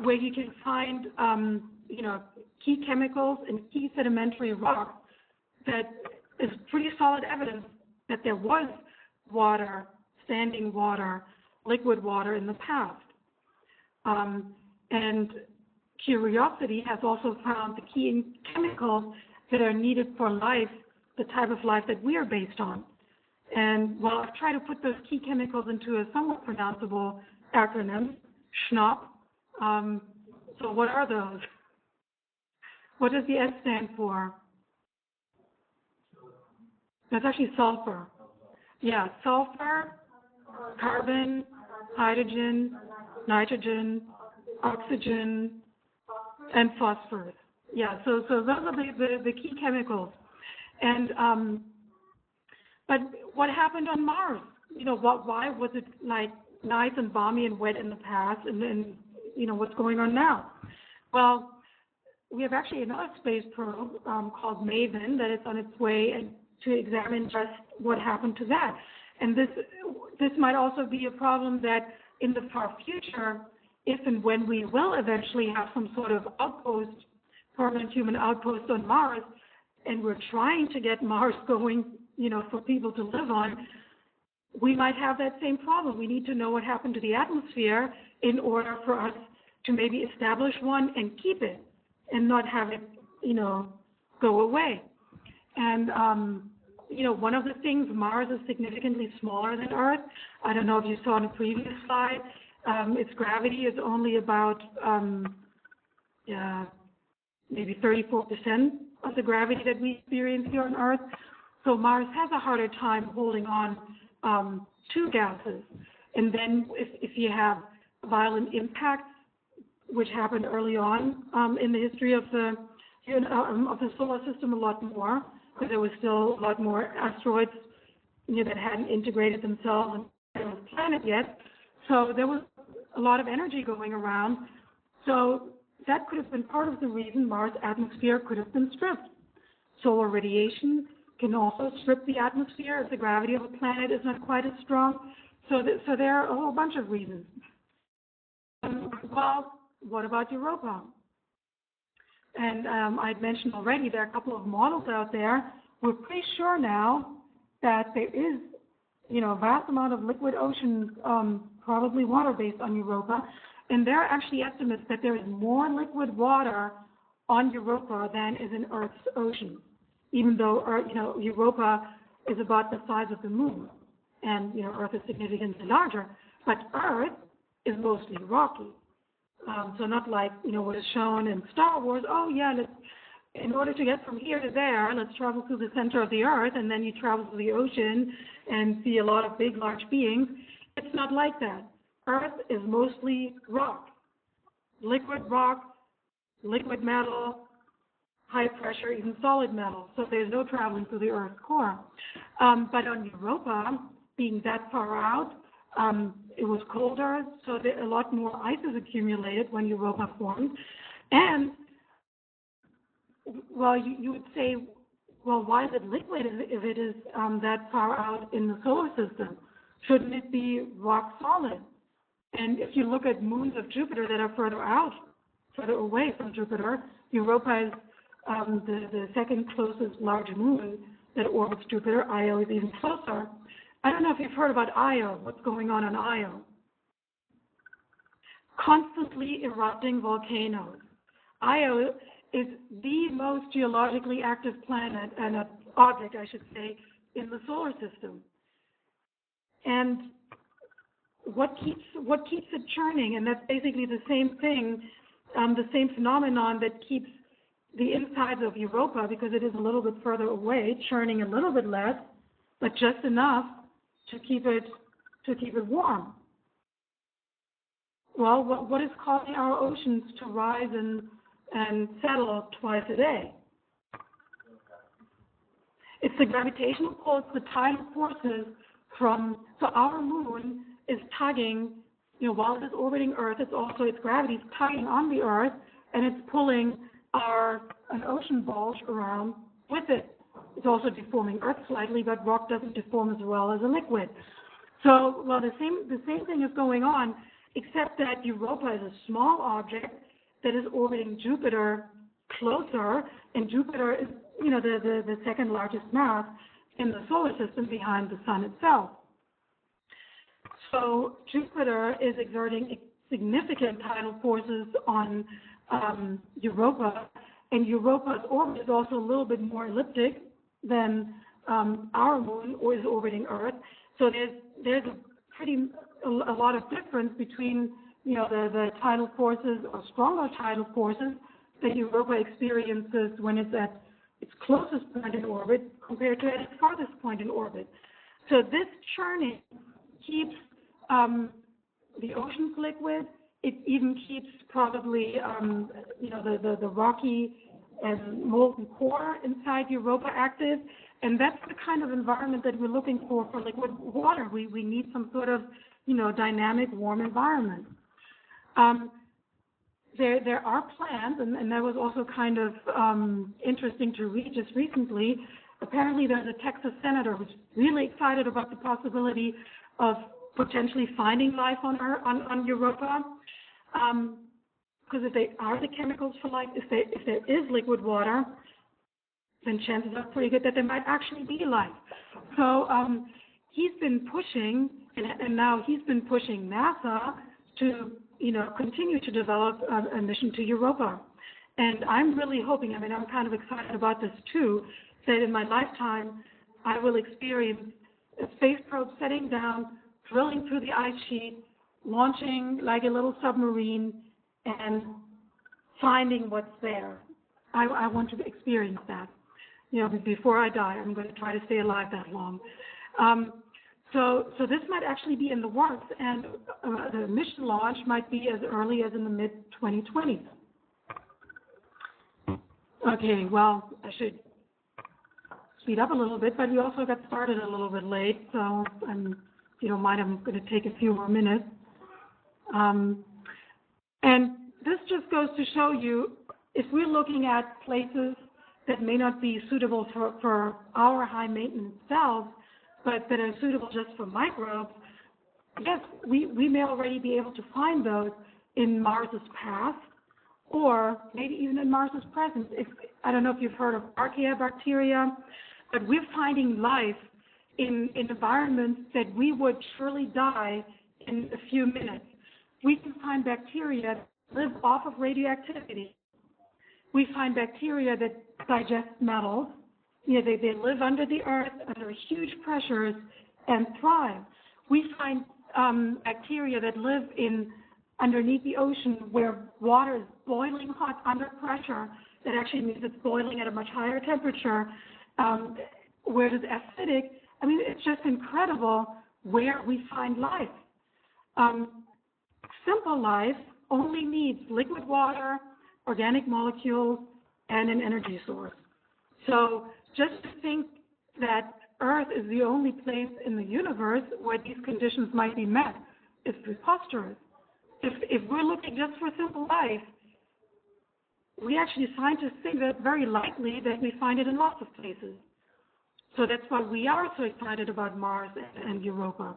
Speaker 2: where you can find key chemicals and key sedimentary rock that is pretty solid evidence that there was water, standing water, liquid water in the past. And Curiosity has also found the key chemicals that are needed for life, the type of life that we are based on. And, well, I've tried to put those key chemicals into a somewhat pronounceable acronym, SHNOP. So what are those? What does the S stand for? That's actually sulfur. Yeah, sulfur, carbon, hydrogen, nitrogen, oxygen, and phosphorus. Yeah, so those are the key chemicals. And but what happened on Mars? Why was it like nice and balmy and wet in the past, and what's going on now? Well, we have actually another space probe called MAVEN that is on its way to examine just what happened to that. And this might also be a problem that in the far future, if and when we will eventually have some sort of outpost, permanent human outpost on Mars, and we're trying to get Mars going, for people to live on, we might have that same problem. We need to know what happened to the atmosphere in order for us to maybe establish one and keep it and not have it, go away. And, one of the things, Mars is significantly smaller than Earth. I don't know if you saw in the previous slide. Its gravity is only about maybe 34% of the gravity that we experience here on Earth. So Mars has a harder time holding on to gases. And then if you have violent impacts, which happened early on in the history of the solar system, a lot more, because there was still a lot more asteroids that hadn't integrated themselves into the planet yet. So there was a lot of energy going around. So that could have been part of the reason Mars' atmosphere could have been stripped. Solar radiation can also strip the atmosphere if the gravity of a planet is not quite as strong. So there are a whole bunch of reasons. Well, what about Europa? And I'd mentioned already there are a couple of models out there. We're pretty sure now that there is, a vast amount of liquid ocean, probably water-based on Europa. And there are actually estimates that there is more liquid water on Europa than is in Earth's ocean, even though, Europa is about the size of the moon, and, Earth is significantly larger. But Earth is mostly rocky. So not like, what is shown in Star Wars, in order to get from here to there, let's travel through the center of the Earth, and then you travel through the ocean and see a lot of big, large beings. It's not like that. Earth is mostly rock, liquid metal, high pressure, even solid metal. So there's no traveling through the Earth's core. But on Europa, being that far out, it was colder, so a lot more ice is accumulated when Europa formed. And, well, you would say, well, why is it liquid if it is that far out in the solar system? Shouldn't it be rock solid? And if you look at moons of Jupiter that are further away from Jupiter, Europa is the second closest large moon that orbits Jupiter. Io is even closer. I don't know if you've heard about Io, what's going on Io. Constantly erupting volcanoes. Io is the most geologically active planet, and an object, I should say, in the solar system. And what keeps it churning? And that's basically the same thing, the same phenomenon that keeps the insides of Europa, because it is a little bit further away, churning a little bit less, but just enough to keep it warm. Well, what is causing our oceans to rise and settle twice a day? It's the gravitational pull, it's the tidal forces so our moon is tugging, while it is orbiting Earth, its gravity is tugging on the Earth, and it's pulling an ocean bulge around with it. It's also deforming Earth slightly, but rock doesn't deform as well as a liquid. So, well, the same thing is going on, except that Europa is a small object that is orbiting Jupiter closer, and Jupiter is, the second largest mass in the solar system behind the sun itself. So Jupiter is exerting significant tidal forces on Europa, and Europa's orbit is also a little bit more elliptic than our moon is orbiting Earth. So there's a lot of difference between the tidal forces or stronger tidal forces that Europa experiences when it's at its closest point in orbit compared to at its farthest point in orbit. So this churning keeps the oceans liquid. It even keeps probably the rocky and molten core inside Europa active, and that's the kind of environment that we're looking for liquid water. We need some sort of dynamic, warm environment. There are plans, and that was also kind of interesting to read just recently. Apparently, there's a Texas senator who's really excited about the possibility of potentially finding life on Europa. Because if they are the chemicals for life, if there is liquid water, then chances are pretty good that there might actually be life. So he's been pushing, and now he's been pushing NASA to continue to develop a mission to Europa. And I'm really hoping, I'm kind of excited about this too, that in my lifetime I will experience a space probe setting down, drilling through the ice sheet, launching like a little submarine, and finding what's there. I want to experience that. Before I die, I'm going to try to stay alive that long. So this might actually be in the works, and the mission launch might be as early as in the mid-2020s. Okay, well, I should speed up a little bit, but we also got started a little bit late, so if you don't mind, I'm going to take a few more minutes. And this just goes to show you, if we're looking at places that may not be suitable for our high maintenance cells, but that are suitable just for microbes, yes, we may already be able to find those in Mars's past, or maybe even in Mars's presence. I don't know if you've heard of archaea bacteria, but we're finding life in environments that we would surely die in a few minutes. We can find bacteria that live off of radioactivity. We find bacteria that digest metals. They live under the earth under huge pressures and thrive. We find bacteria that live underneath the ocean where water is boiling hot under pressure. That actually means it's boiling at a much higher temperature, where it is acidic. I mean, it's just incredible where we find life. Simple life only needs liquid water, organic molecules, and an energy source. So just to think that Earth is the only place in the universe where these conditions might be met is preposterous. If we're looking just for simple life, scientists think that it's very likely that we find it in lots of places. So that's why we are so excited about Mars and Europa.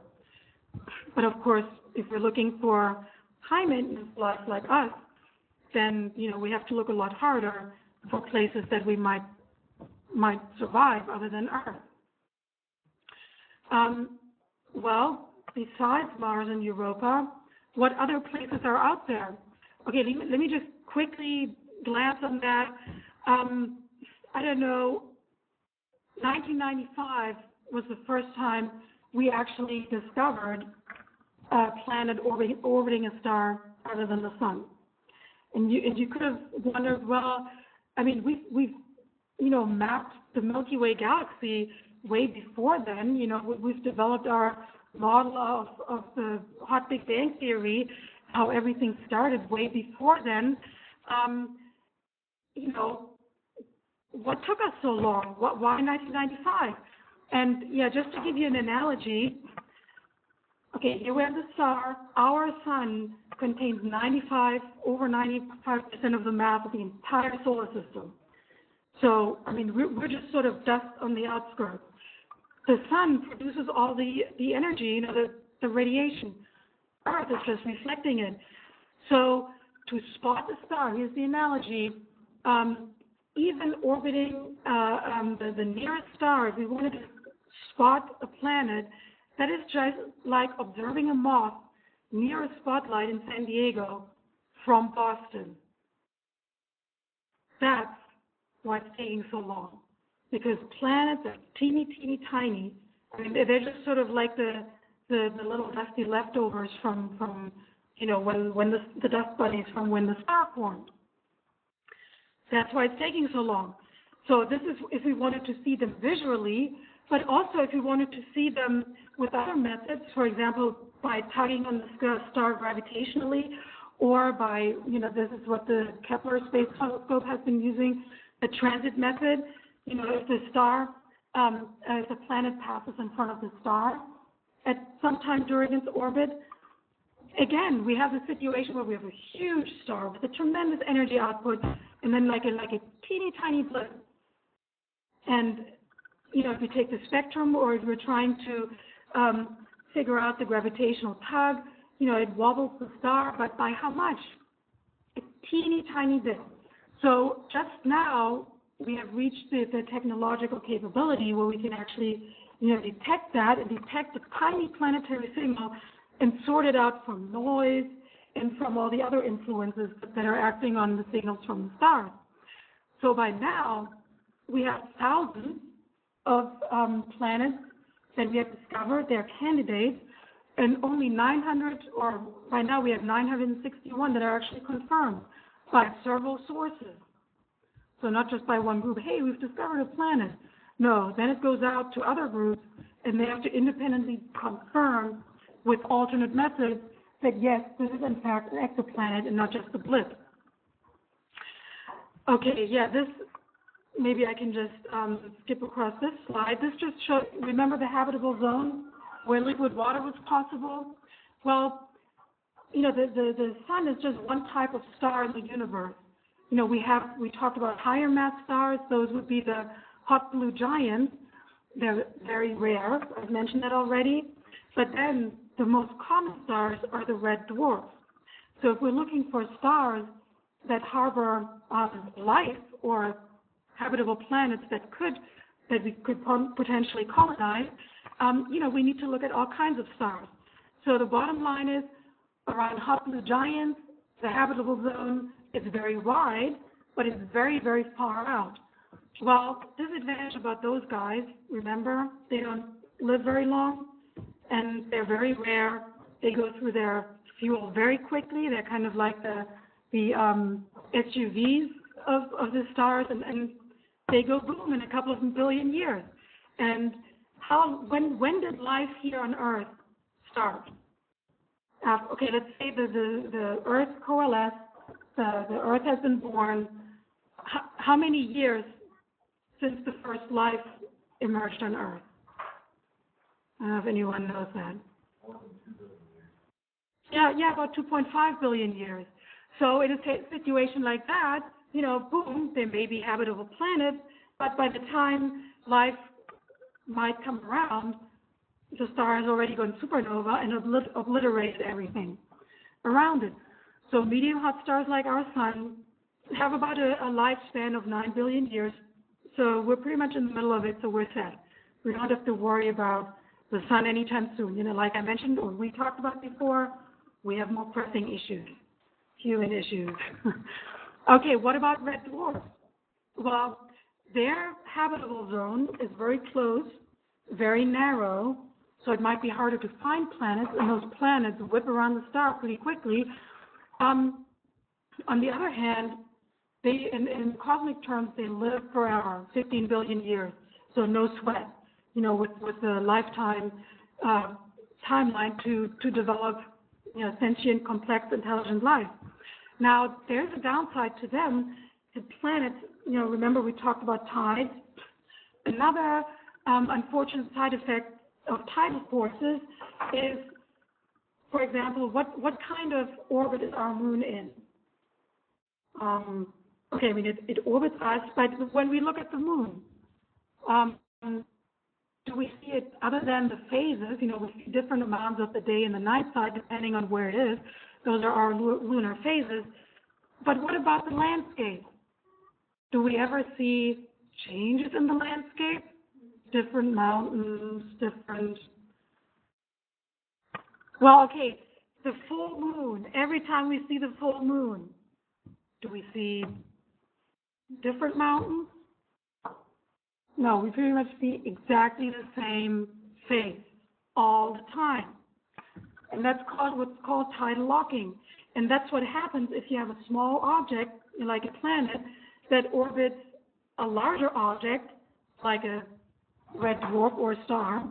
Speaker 2: But of course, if we're looking for high maintenance life like us, then we have to look a lot harder for places that we might survive other than Earth. Well, besides Mars and Europa, what other places are out there? Okay, let me just quickly glance on that. I don't know, 1995 was the first time we actually discovered a planet orbiting a star other than the sun. And you could have wondered, well, I mean, we've mapped the Milky Way galaxy way before then. We've developed our model of the hot Big Bang theory, how everything started way before then. What took us so long? Why 1995? And just to give you an analogy, okay, here we have the star. Our sun contains over 95% of the mass of the entire solar system. So, I mean, we're just sort of dust on the outskirts. The sun produces all the energy, the radiation. Earth is just reflecting it. So, to spot the star, here's the analogy. Even orbiting the nearest star, if we wanted to spot a planet, that is just like observing a moth near a spotlight in San Diego from Boston. That's why it's taking so long. Because planets are teeny, teeny, tiny. I mean, they're just sort of like the little dusty leftovers from when the dust bunnies from when the star formed. That's why it's taking so long. So this is if we wanted to see them visually, but also if we wanted to see them with other methods, for example, by tugging on the star gravitationally, or by, this is what the Kepler Space Telescope has been using, the transit method. If the star, if the planet passes in front of the star at some time during its orbit, again, we have a situation where we have a huge star with a tremendous energy output, and then like a teeny tiny blip. And if you take the spectrum, or if we're trying to figure out the gravitational tug, it wobbles the star, but by how much? A teeny tiny bit. So just now we have reached the technological capability where we can actually detect that and detect a tiny planetary signal and sort it out from noise and from all the other influences that are acting on the signals from the stars. So by now, we have thousands of planets that we have discovered. They're candidates, and only 900, or by now we have 961 that are actually confirmed by several sources. So not just by one group, hey, we've discovered a planet. No, then it goes out to other groups, and they have to independently confirm with alternate methods that yes, this is in fact an exoplanet and not just a blip. Okay, this, maybe I can just skip across this slide. This just shows, remember the habitable zone where liquid water was possible? Well, the sun is just one type of star in the universe. We talked about higher mass stars. Those would be the hot blue giants. They're very rare. I've mentioned that already. But then the most common stars are the red dwarfs. So if we're looking for stars that harbor life or habitable planets that we could potentially colonize, we need to look at all kinds of stars. So the bottom line is, around hot blue giants, the habitable zone is very wide, but it's very, very far out. Well, disadvantage about those guys, remember, they don't live very long, and they're very rare. They go through their fuel very quickly. They're kind of like the SUVs of the stars, and they go boom in a couple of billion years. And when did life here on Earth start? Okay, let's say the Earth coalesced, the Earth has been born. How many years since the first life emerged on Earth? I don't know if anyone knows that. Yeah, about 2.5 billion years. So in a situation like that, boom, there may be habitable planets, but by the time life might come around, the star has already gone supernova and obliterated everything around it. So medium hot stars like our sun have about a lifespan of 9 billion years. So we're pretty much in the middle of it, so we're set. We don't have to worry about the sun anytime soon. Like I mentioned, or we talked about before, we have more pressing issues, human issues. Okay, what about red dwarfs? Well, their habitable zone is very close, very narrow, so it might be harder to find planets, and those planets whip around the star pretty quickly. On the other hand, they, in cosmic terms, they live forever, 15 billion years, so no sweat, with the lifetime timeline to develop, sentient, complex, intelligent life. Now, there's a downside to them. The planets, remember we talked about tides. Another unfortunate side effect of tidal forces is, for example, what kind of orbit is our moon in? Okay, it orbits us, but when we look at the moon, do we see it, other than the phases, we see different amounts of the day and the night side depending on where it is. Those are our lunar phases. But what about the landscape? Do we ever see changes in the landscape? Different mountains, well, okay, the full moon, every time we see the full moon, do we see different mountains? No, we pretty much see exactly the same face all the time. And that's what's called tidal locking. And that's what happens if you have a small object, like a planet, that orbits a larger object, like a red dwarf or a star.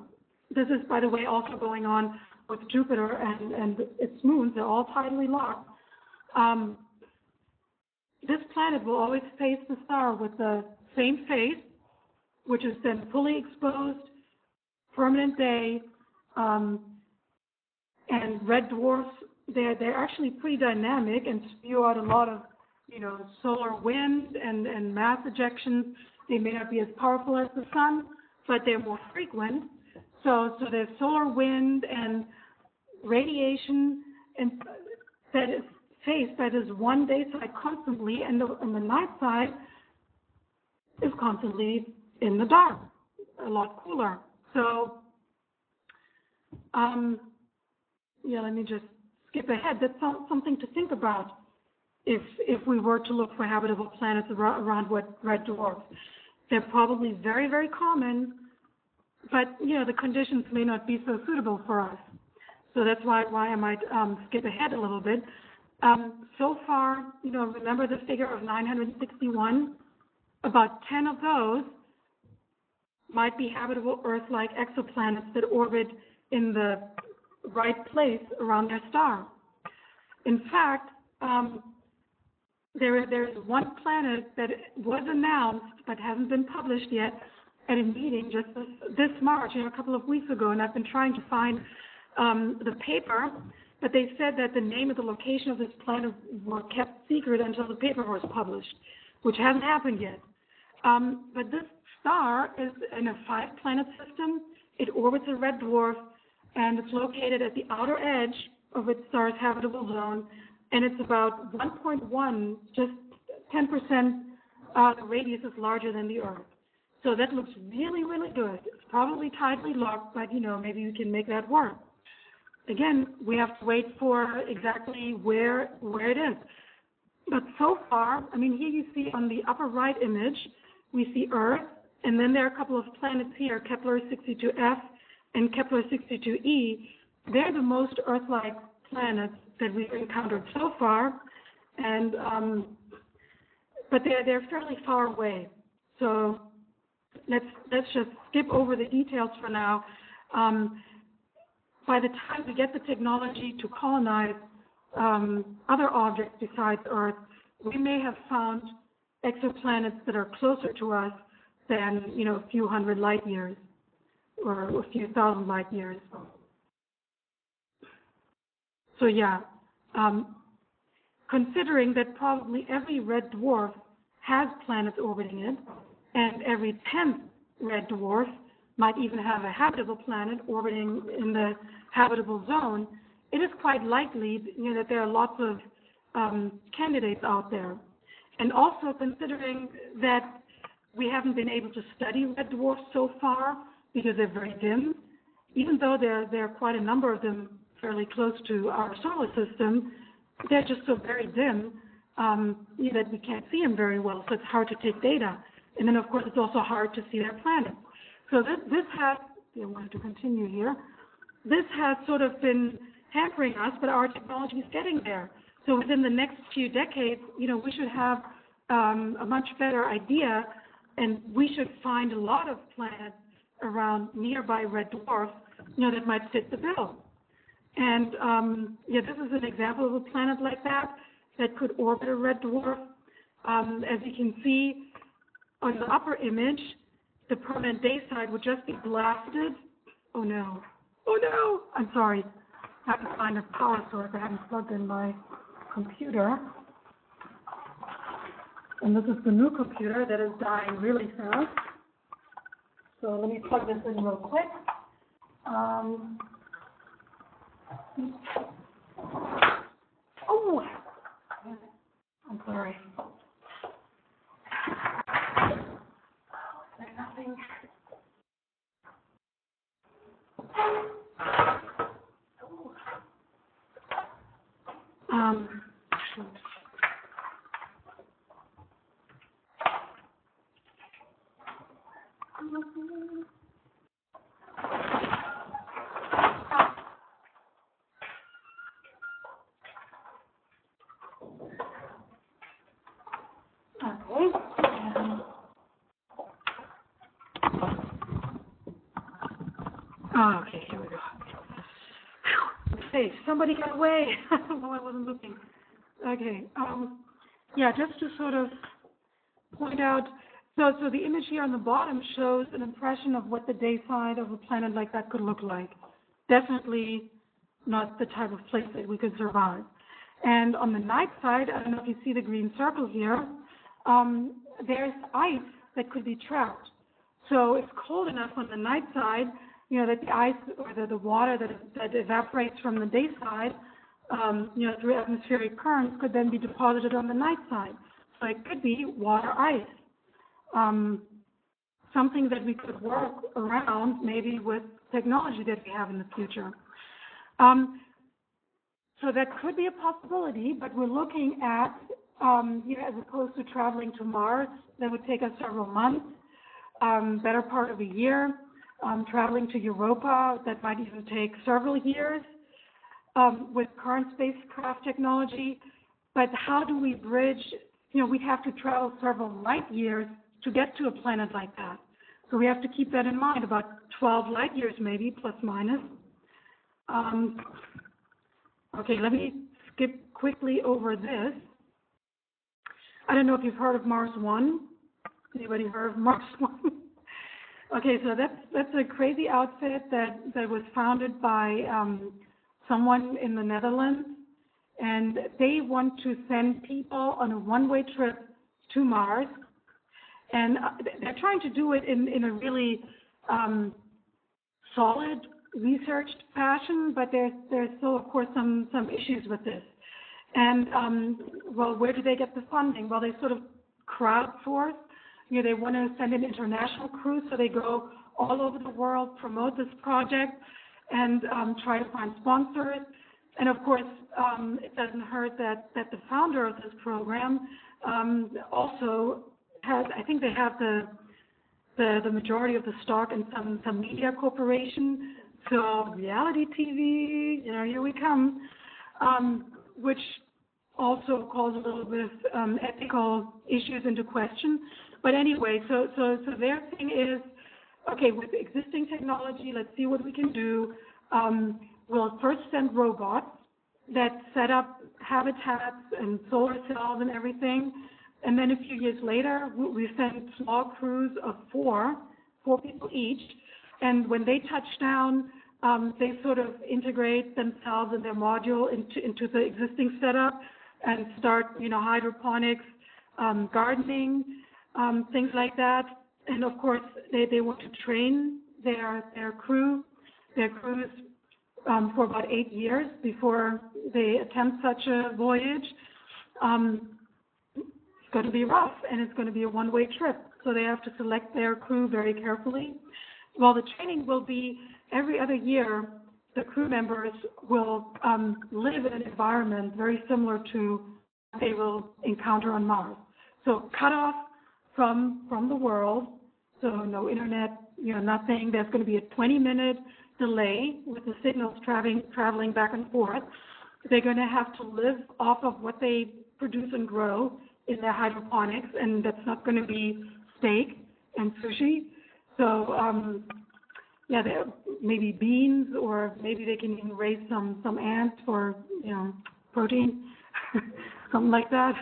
Speaker 2: This is, by the way, also going on with Jupiter and its moons. They're all tidally locked. This planet will always face the star with the same face, which is then fully exposed, permanent day, and red dwarfs, they're actually pretty dynamic and spew out a lot of, solar wind and mass ejections. They may not be as powerful as the sun, but they're more frequent. So there's solar wind and radiation, and that is faced by this one day side constantly, and the night side is constantly in the dark, a lot cooler. So, let me just skip ahead. That's something to think about if we were to look for habitable planets around red dwarfs. They're probably very, very common, but, the conditions may not be so suitable for us. So that's why I might skip ahead a little bit. So far, remember the figure of 961? About 10 of those might be habitable Earth-like exoplanets that orbit in the right place around their star. In fact, there's one planet that was announced but hasn't been published yet at a meeting just this March, a couple of weeks ago, and I've been trying to find the paper, but they said that the name of the location of this planet were kept secret until the paper was published, which hasn't happened yet. But this star is in a 5-planet system. It orbits a red dwarf, and it's located at the outer edge of its star's habitable zone, and it's about 1.1, just 10%. The radius is larger than the Earth. So that looks really, really good. It's probably tightly locked, but maybe we can make that work. Again, we have to wait for exactly where it is. But so far, here you see on the upper right image, we see Earth, and then there are a couple of planets here, Kepler-62f and Kepler-62e. They're the most Earth-like planets that we've encountered so far, and but they're fairly far away. So let's just skip over the details for now. By the time we get the technology to colonize other objects besides Earth, we may have found exoplanets that are closer to us than a few hundred light years or a few thousand light years. So yeah, considering that probably every red dwarf has planets orbiting it, and every 10th red dwarf might even have a habitable planet orbiting in the habitable zone, it is quite likely that there are lots of candidates out there. And also considering that we haven't been able to study red dwarfs so far because they're very dim, even though there are quite a number of them fairly close to our solar system, they're just so very dim that we can't see them very well, so it's hard to take data. And then, of course, it's also hard to see their planets. So this has, I wanted to continue here, this has sort of been hampering us, but our technology is getting there. So within the next few decades, we should have a much better idea, and we should find a lot of planets around nearby red dwarfs, that might fit the bill. And this is an example of a planet like that could orbit a red dwarf. As you can see on the upper image, the permanent day side would just be blasted. Oh no, I'm sorry. I have to find a power source. I haven't plugged in my computer. And this is the new computer that is dying really fast. So let me plug this in real quick. Oh, I'm sorry. There's nothing. Shoot. Okay, here we go. Hey, somebody got away. No, I wasn't looking. Okay. Just to sort of point out, so the image here on the bottom shows an impression of what the day side of a planet like that could look like. Definitely not the type of place that we could survive. And on the night side, I don't know if you see the green circle here, there's ice that could be trapped. So it's cold enough on the night side, that the ice or the water that evaporates from the day side, through atmospheric currents could then be deposited on the night side. So it could be water ice. Something that we could work around maybe with technology that we have in the future. So that could be a possibility, but we're looking at, as opposed to traveling to Mars, that would take us several months, better part of a year. Traveling to Europa, that might even take several years with current spacecraft technology. But how do we bridge? We'd have to travel several light years to get to a planet like that. So we have to keep that in mind, about 12 light years maybe, plus minus. Okay, let me skip quickly over this. I don't know if you've heard of Mars One. Anybody heard of Mars One? Okay, so that's a crazy outfit that was founded by someone in the Netherlands, and they want to send people on a one-way trip to Mars, and they're trying to do it in a really solid, researched fashion, but there's still, of course, some issues with this. And, well, where do they get the funding? Well, they sort of crowdsource. They want to send an international crew, so they go all over the world, promote this project, and try to find sponsors. And of course, it doesn't hurt that the founder of this program also has, I think they have the majority of the stock in some media corporation. So reality TV, here we come, which also calls a little bit of ethical issues into question. But anyway, so their thing is, okay, with existing technology, let's see what we can do. We'll first send robots that set up habitats and solar cells and everything. And then a few years later, we send small crews of four people each. And when they touch down, they sort of integrate themselves and their module into the existing setup and start, hydroponics, gardening, things like that. And of course, they want to train their crews for about 8 years before they attempt such a voyage. It's going to be rough, and it's going to be a one-way trip. So they have to select their crew very carefully. Well, the training will be every other year. The crew members will live in an environment very similar to what they will encounter on Mars. So cut off from the world, so no internet, nothing. There's going to be a 20-minute delay with the signals traveling back and forth. They're going to have to live off of what they produce and grow in their hydroponics, and that's not going to be steak and sushi. So, there maybe beans, or maybe they can even raise some ants for protein, something like that,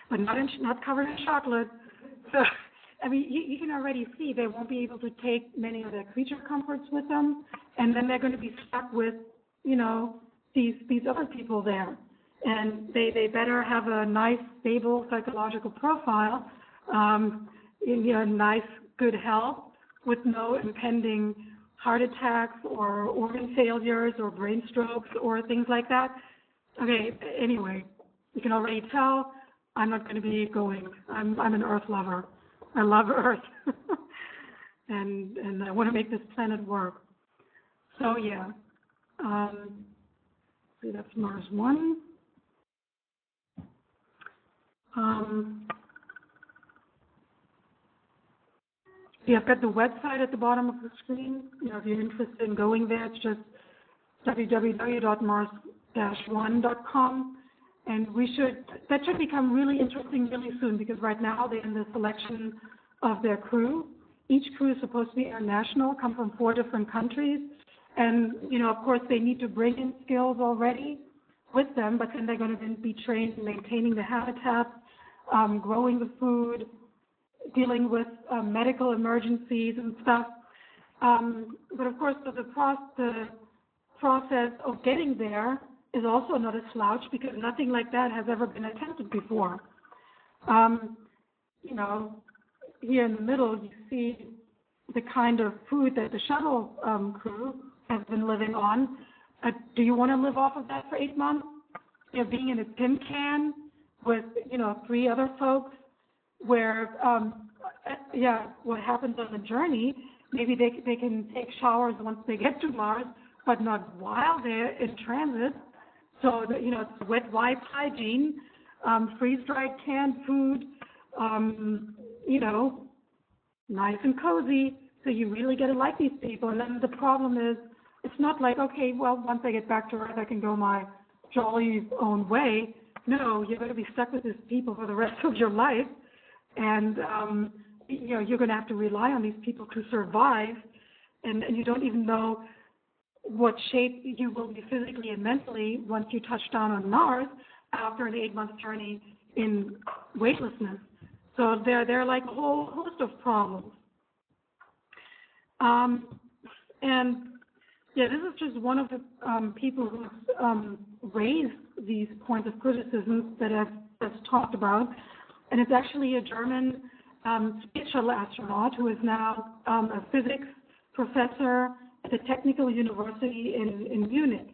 Speaker 2: but not covered in chocolate. So, you can already see they won't be able to take many of their creature comforts with them, and then they're going to be stuck with, these other people there. And they better have a nice, stable psychological profile, nice, good health with no impending heart attacks or organ failures or brain strokes or things like that. Okay, anyway, you can already tell I'm not going to be going. I'm an Earth lover. I love Earth, and I want to make this planet work. So yeah, see, that's Mars 1. I've got the website at the bottom of the screen. If you're interested in going there, it's just www.mars-1.com. And that should become really interesting really soon, because right now they're in the selection of their crew. Each crew is supposed to be international, come from 4 different countries. And, of course, they need to bring in skills already with them, but then they're going to be trained in maintaining the habitats, growing the food, dealing with medical emergencies and stuff. But, of course, the process of getting there is also not a slouch, because nothing like that has ever been attempted before. Here in the middle, you see the kind of food that the shuttle crew has been living on. Do you want to live off of that for 8 months? Being in a tin can with, 3 other folks, where, what happens on the journey, maybe they can take showers once they get to Mars, but not while they're in transit. So, it's wet wipe hygiene, freeze-dried canned food, nice and cozy. So you really get to like these people. And then the problem is, it's not like, okay, well, once I get back to Earth, I can go my jolly own way. No, you're going to be stuck with these people for the rest of your life. And, you're going to have to rely on these people to survive. And you don't even know what shape you will be physically and mentally once you touch down on Mars after an 8-month journey in weightlessness. So they're like a whole host of problems. This is just one of the people who's raised these points of criticism that I've just talked about. And it's actually a German space shuttle astronaut who is now a physics professor at the Technical University in Munich.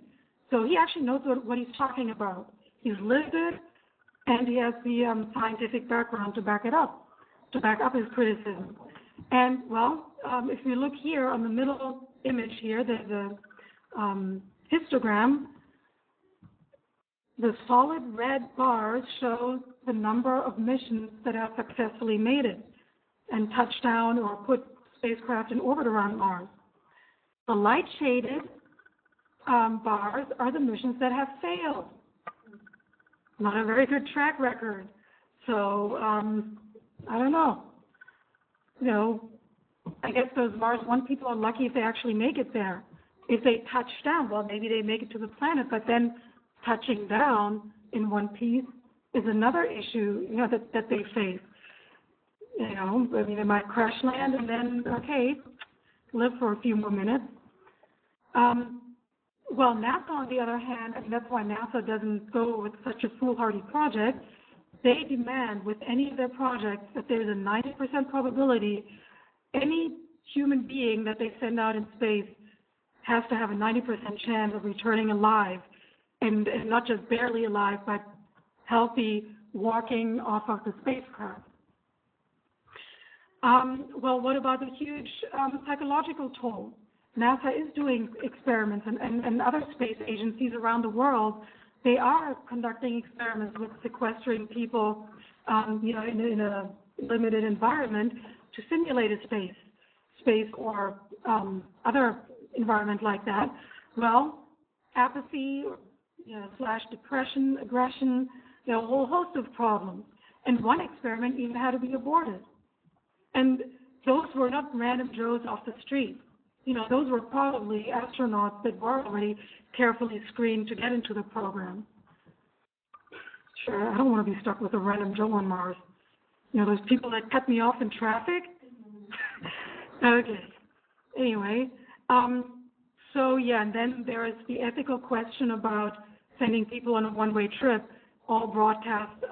Speaker 2: So he actually knows what he's talking about. He's lived it, and he has the scientific background to back up his criticism. And, well, if you look here on the middle image here, there's a histogram. The solid red bars show the number of missions that have successfully made it and touched down or put spacecraft in orbit around Mars. The light shaded bars are the missions that have failed. Not a very good track record. So, I don't know. You know, I guess those Mars 1 people are lucky if they actually make it there. If they touch down, well, maybe they make it to the planet, but then touching down in one piece is another issue, you know, that they face. You know, I mean, they might crash land and then, okay, live for a few more minutes. Well, NASA, on the other hand, and that's why NASA doesn't go with such a foolhardy project, they demand with any of their projects that there's a 90% probability any human being that they send out in space has to have a 90% chance of returning alive, and not just barely alive, but healthy, walking off of the spacecraft. Well, what about the huge psychological toll? NASA is doing experiments, and other space agencies around the world, they are conducting experiments with sequestering people, you know, in a limited environment to simulate a space or other environment like that. Well, apathy, you know, / depression, aggression, you know, a whole host of problems. And one experiment even had to be aborted. And those were not random Joes off the street. You know, those were probably astronauts that were already carefully screened to get into the program. Sure, I don't want to be stuck with a random Joe on Mars. You know, those people that cut me off in traffic? Okay. Anyway, so yeah, and then there is the ethical question about sending people on a one-way trip, all broadcast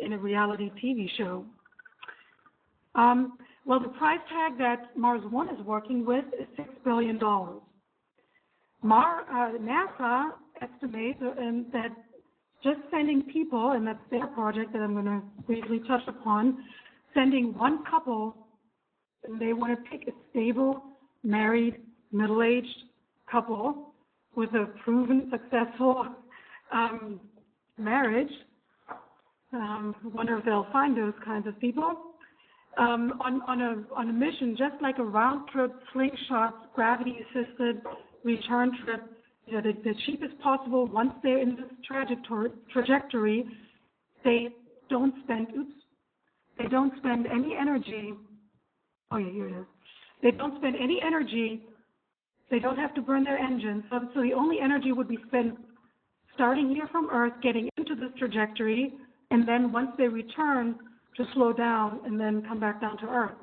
Speaker 2: in a reality TV show. Well, the price tag that Mars 1 is working with is $6 billion. NASA estimates that just sending people, and that's their project that I'm going to briefly touch upon, sending one couple, and they want to pick a stable, married, middle-aged couple with a proven successful marriage. I wonder if they'll find those kinds of people. On a mission, just like a round-trip slingshot, gravity-assisted return trip, you know, the cheapest possible. Once they're in this trajectory, they don't spend any energy. Oh yeah, here it is. They don't spend any energy. They don't have to burn their engines. So the only energy would be spent starting here from Earth, getting into this trajectory, and then once they return, to slow down and then come back down to Earth.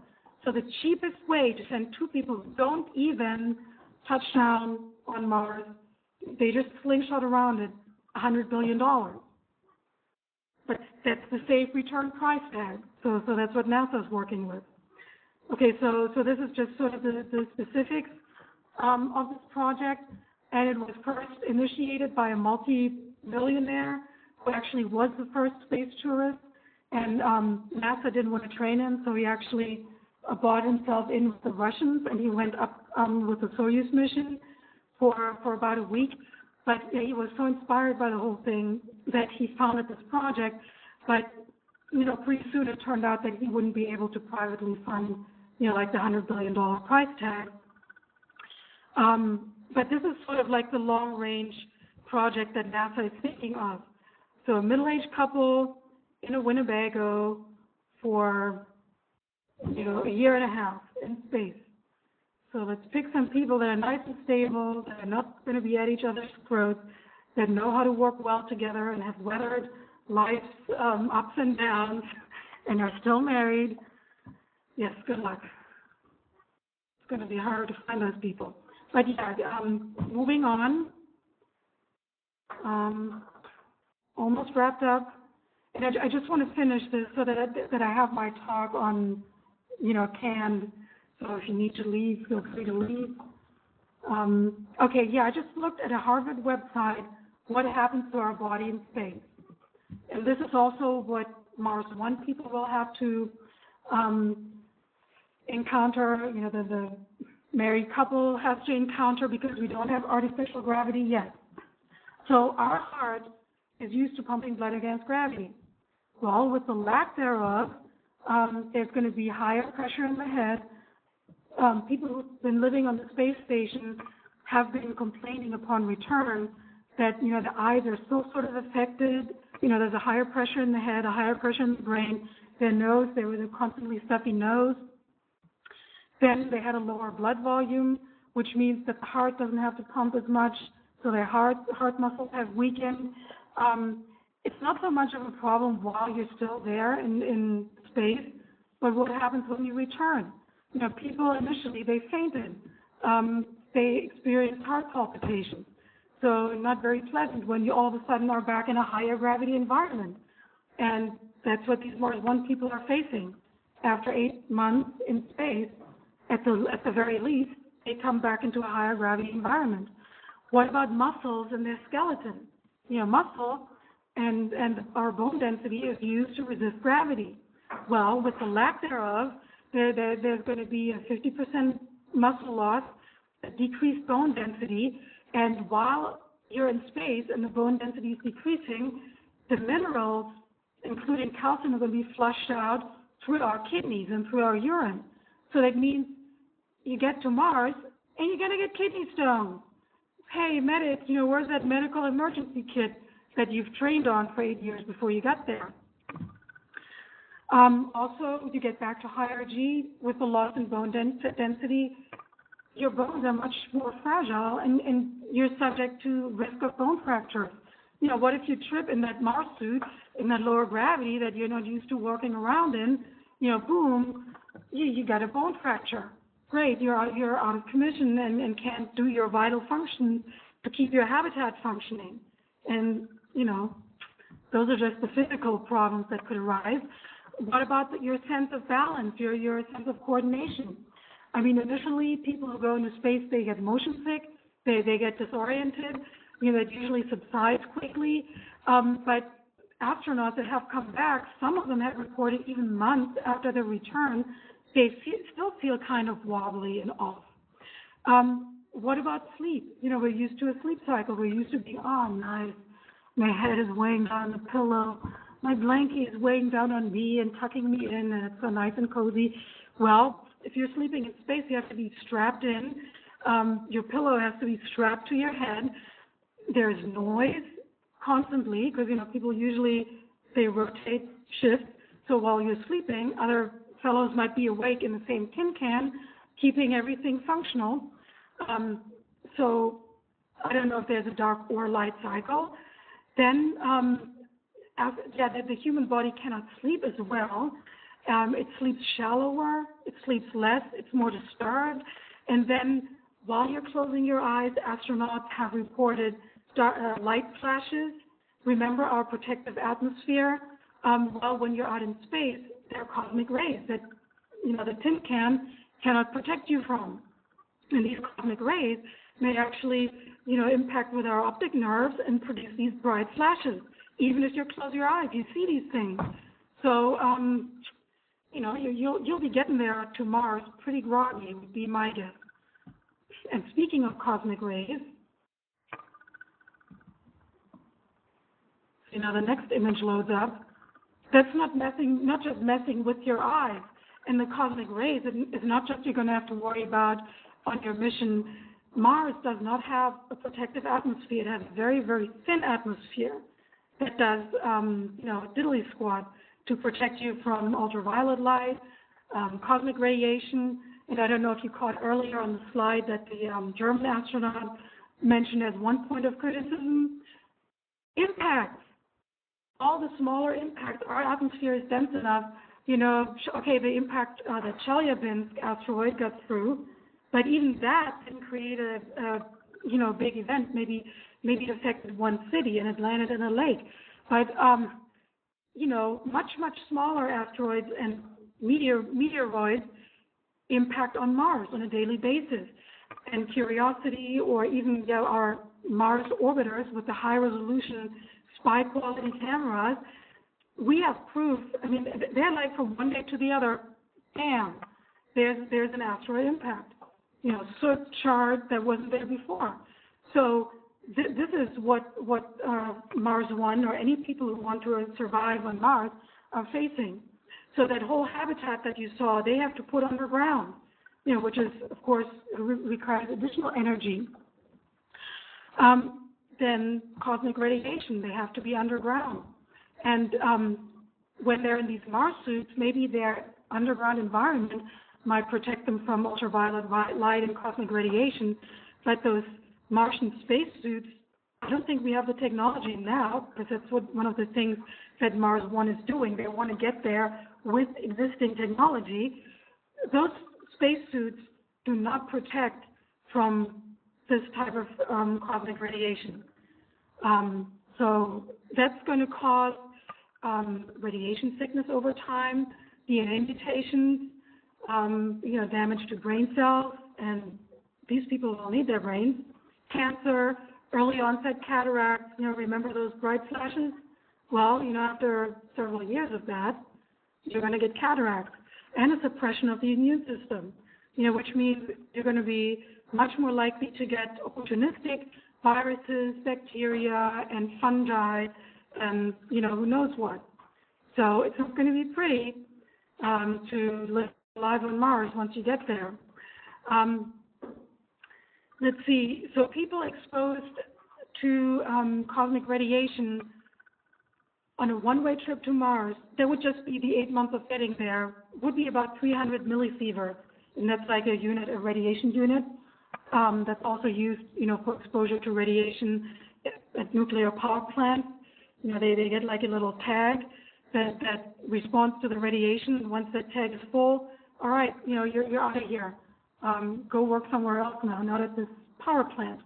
Speaker 2: So the cheapest way to send two people who don't even touch down on Mars, they just slingshot around it, $100 billion. But that's the safe return price tag. So that's what NASA's working with. Okay, so this is just sort of the specifics of this project, and it was first initiated by a multi-millionaire who actually was the first space tourist. And NASA didn't want to train him, so he actually bought himself in with the Russians, and he went up with the Soyuz mission for about a week. But yeah, he was so inspired by the whole thing that he founded this project. But, you know, pretty soon it turned out that he wouldn't be able to privately fund, you know, like the $100 billion price tag. But this is sort of like the long-range project that NASA is thinking of. So a middle-aged couple in a Winnebago for, you know, a year and a half in space. So let's pick some people that are nice and stable, that are not going to be at each other's throats, that know how to work well together and have weathered life's ups and downs and are still married. Yes, good luck. It's going to be hard to find those people. But yeah, moving on. Almost wrapped up. And I just want to finish this so that I have my talk on, you know, canned. So if you need to leave, feel free to leave. Okay, yeah, I just looked at a Harvard website, what happens to our body in space. And this is also what Mars One people will have to encounter, the married couple has to encounter, because we don't have artificial gravity yet. So our heart is used to pumping blood against gravity. Well, with the lack thereof, there's going to be higher pressure in the head. People who've been living on the space station have been complaining upon return that, the eyes are still sort of affected. There's a higher pressure in the head, a higher pressure in the brain. Their nose, they were a constantly stuffy nose. Then they had a lower blood volume, which means that the heart doesn't have to pump as much, so their heart muscles have weakened. It's not so much of a problem while you're still there in space, but what happens when you return? People initially, they fainted. They experienced heart palpitations. So not very pleasant when you all of a sudden are back in a higher gravity environment. And that's what these Mars One people are facing. After 8 months in space, at the very least, they come back into a higher gravity environment. What about muscles and their skeleton? Muscle and our bone density is used to resist gravity. Well, with the lack thereof, there's going to be a 50% muscle loss, a decreased bone density, and while you're in space and the bone density is decreasing, the minerals, including calcium, are going to be flushed out through our kidneys and through our urine. So that means you get to Mars and you're going to get kidney stones. Hey, medic, where's that medical emergency kit that you've trained on for 8 years before you got there? Also, you get back to higher G with the loss in bone density. Your bones are much more fragile, and you're subject to risk of bone fractures. What if you trip in that Mars suit, in that lower gravity that you're not used to walking around in? Boom, you got a bone fracture. Great, you're out of commission and can't do your vital functions to keep your habitat functioning. And, those are just the physical problems that could arise. What about your sense of balance, your sense of coordination? I mean, initially, people who go into space, they get motion sick, they get disoriented, that usually subsides quickly. But astronauts that have come back, some of them have reported even months after their return, they still feel kind of wobbly and off. What about sleep? We're used to a sleep cycle. We're used to being, nice. My head is weighing down the pillow. My blanket is weighing down on me and tucking me in, and it's so nice and cozy. Well, if you're sleeping in space, you have to be strapped in. Your pillow has to be strapped to your head. There's noise constantly because, people usually, they rotate shifts. So while you're sleeping, other fellows might be awake in the same tin can, keeping everything functional. So I don't know if there's a dark or light cycle. Then, the human body cannot sleep as well. It sleeps shallower, it sleeps less, it's more disturbed. And then while you're closing your eyes, astronauts have reported light flashes. Remember our protective atmosphere? Well, when you're out in space, there are cosmic rays that, the tin can cannot protect you from. And these cosmic rays may actually, impact with our optic nerves and produce these bright flashes. Even if you close your eyes, you see these things. So, you'll be getting there to Mars pretty groggy, would be my guess. And speaking of cosmic rays, the next image loads up. That's not just messing with your eyes. And the cosmic rays is not just you're going to have to worry about on your mission. Mars does not have a protective atmosphere. It has a very, very thin atmosphere that does, diddly squat to protect you from ultraviolet light, cosmic radiation. And I don't know if you caught earlier on the slide that the German astronaut mentioned as one point of criticism. Impacts. All the smaller impacts, our atmosphere is dense enough, the impact, the Chelyabinsk asteroid got through, but even that didn't create a big event. Maybe it affected one city and it landed in a lake. But, much smaller asteroids and meteoroids impact on Mars on a daily basis. And Curiosity or even our Mars orbiters with the high resolution spy quality cameras, we have proof. I mean, they're like from one day to the other, bam, there's an asteroid impact. Soot shard that wasn't there before. So this is what Mars One or any people who want to survive on Mars are facing. So that whole habitat that you saw, they have to put underground, which is, of course, requires additional energy. Then cosmic radiation, they have to be underground. And when they're in these Mars suits, maybe their underground environment might protect them from ultraviolet light and cosmic radiation, but those Martian spacesuits, I don't think we have the technology now, because that's one of the things that Mars One is doing. They want to get there with existing technology. Those spacesuits do not protect from this type of cosmic radiation. So that's going to cause radiation sickness over time, DNA mutations, damage to brain cells, and these people will need their brains. Cancer, early onset cataracts, remember those bright flashes? Well, after several years of that, you're going to get cataracts and a suppression of the immune system, which means you're going to be much more likely to get opportunistic viruses, bacteria, and fungi, and, who knows what. So it's not going to be pretty to live live on Mars once you get there. Let's see. So people exposed to cosmic radiation on a one-way trip to Mars, that would just be the 8 months of getting there, would be about 300 millisieverts, and that's like a radiation unit. That's also used, for exposure to radiation at nuclear power plants. They get like a little tag that responds to the radiation. And once that tag is full, all right, you're out of here. Go work somewhere else now, not at this power plant.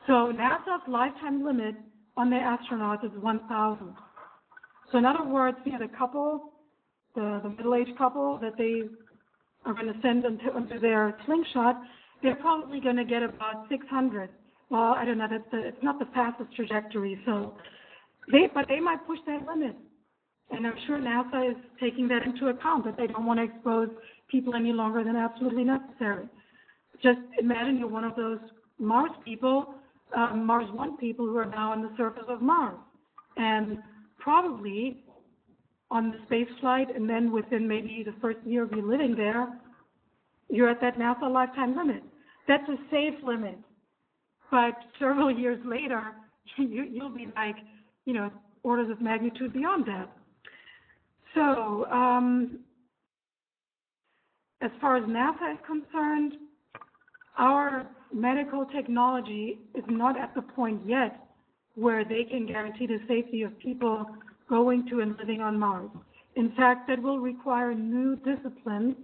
Speaker 2: So NASA's lifetime limit on their astronauts is 1,000. So in other words, the couple, the middle-aged couple that they are going to send into their slingshot, they're probably going to get about 600. Well, I don't know. It's not the fastest trajectory. So, but they might push that limit. And I'm sure NASA is taking that into account, that they don't want to expose people any longer than absolutely necessary. Just imagine you're one of those Mars people, Mars One people who are now on the surface of Mars. And probably on the space flight, and then within maybe the first year of you living there, you're at that NASA lifetime limit. That's a safe limit. But several years later, you'll be like, orders of magnitude beyond that. So, as far as NASA is concerned, our medical technology is not at the point yet where they can guarantee the safety of people going to and living on Mars. In fact, that will require new disciplines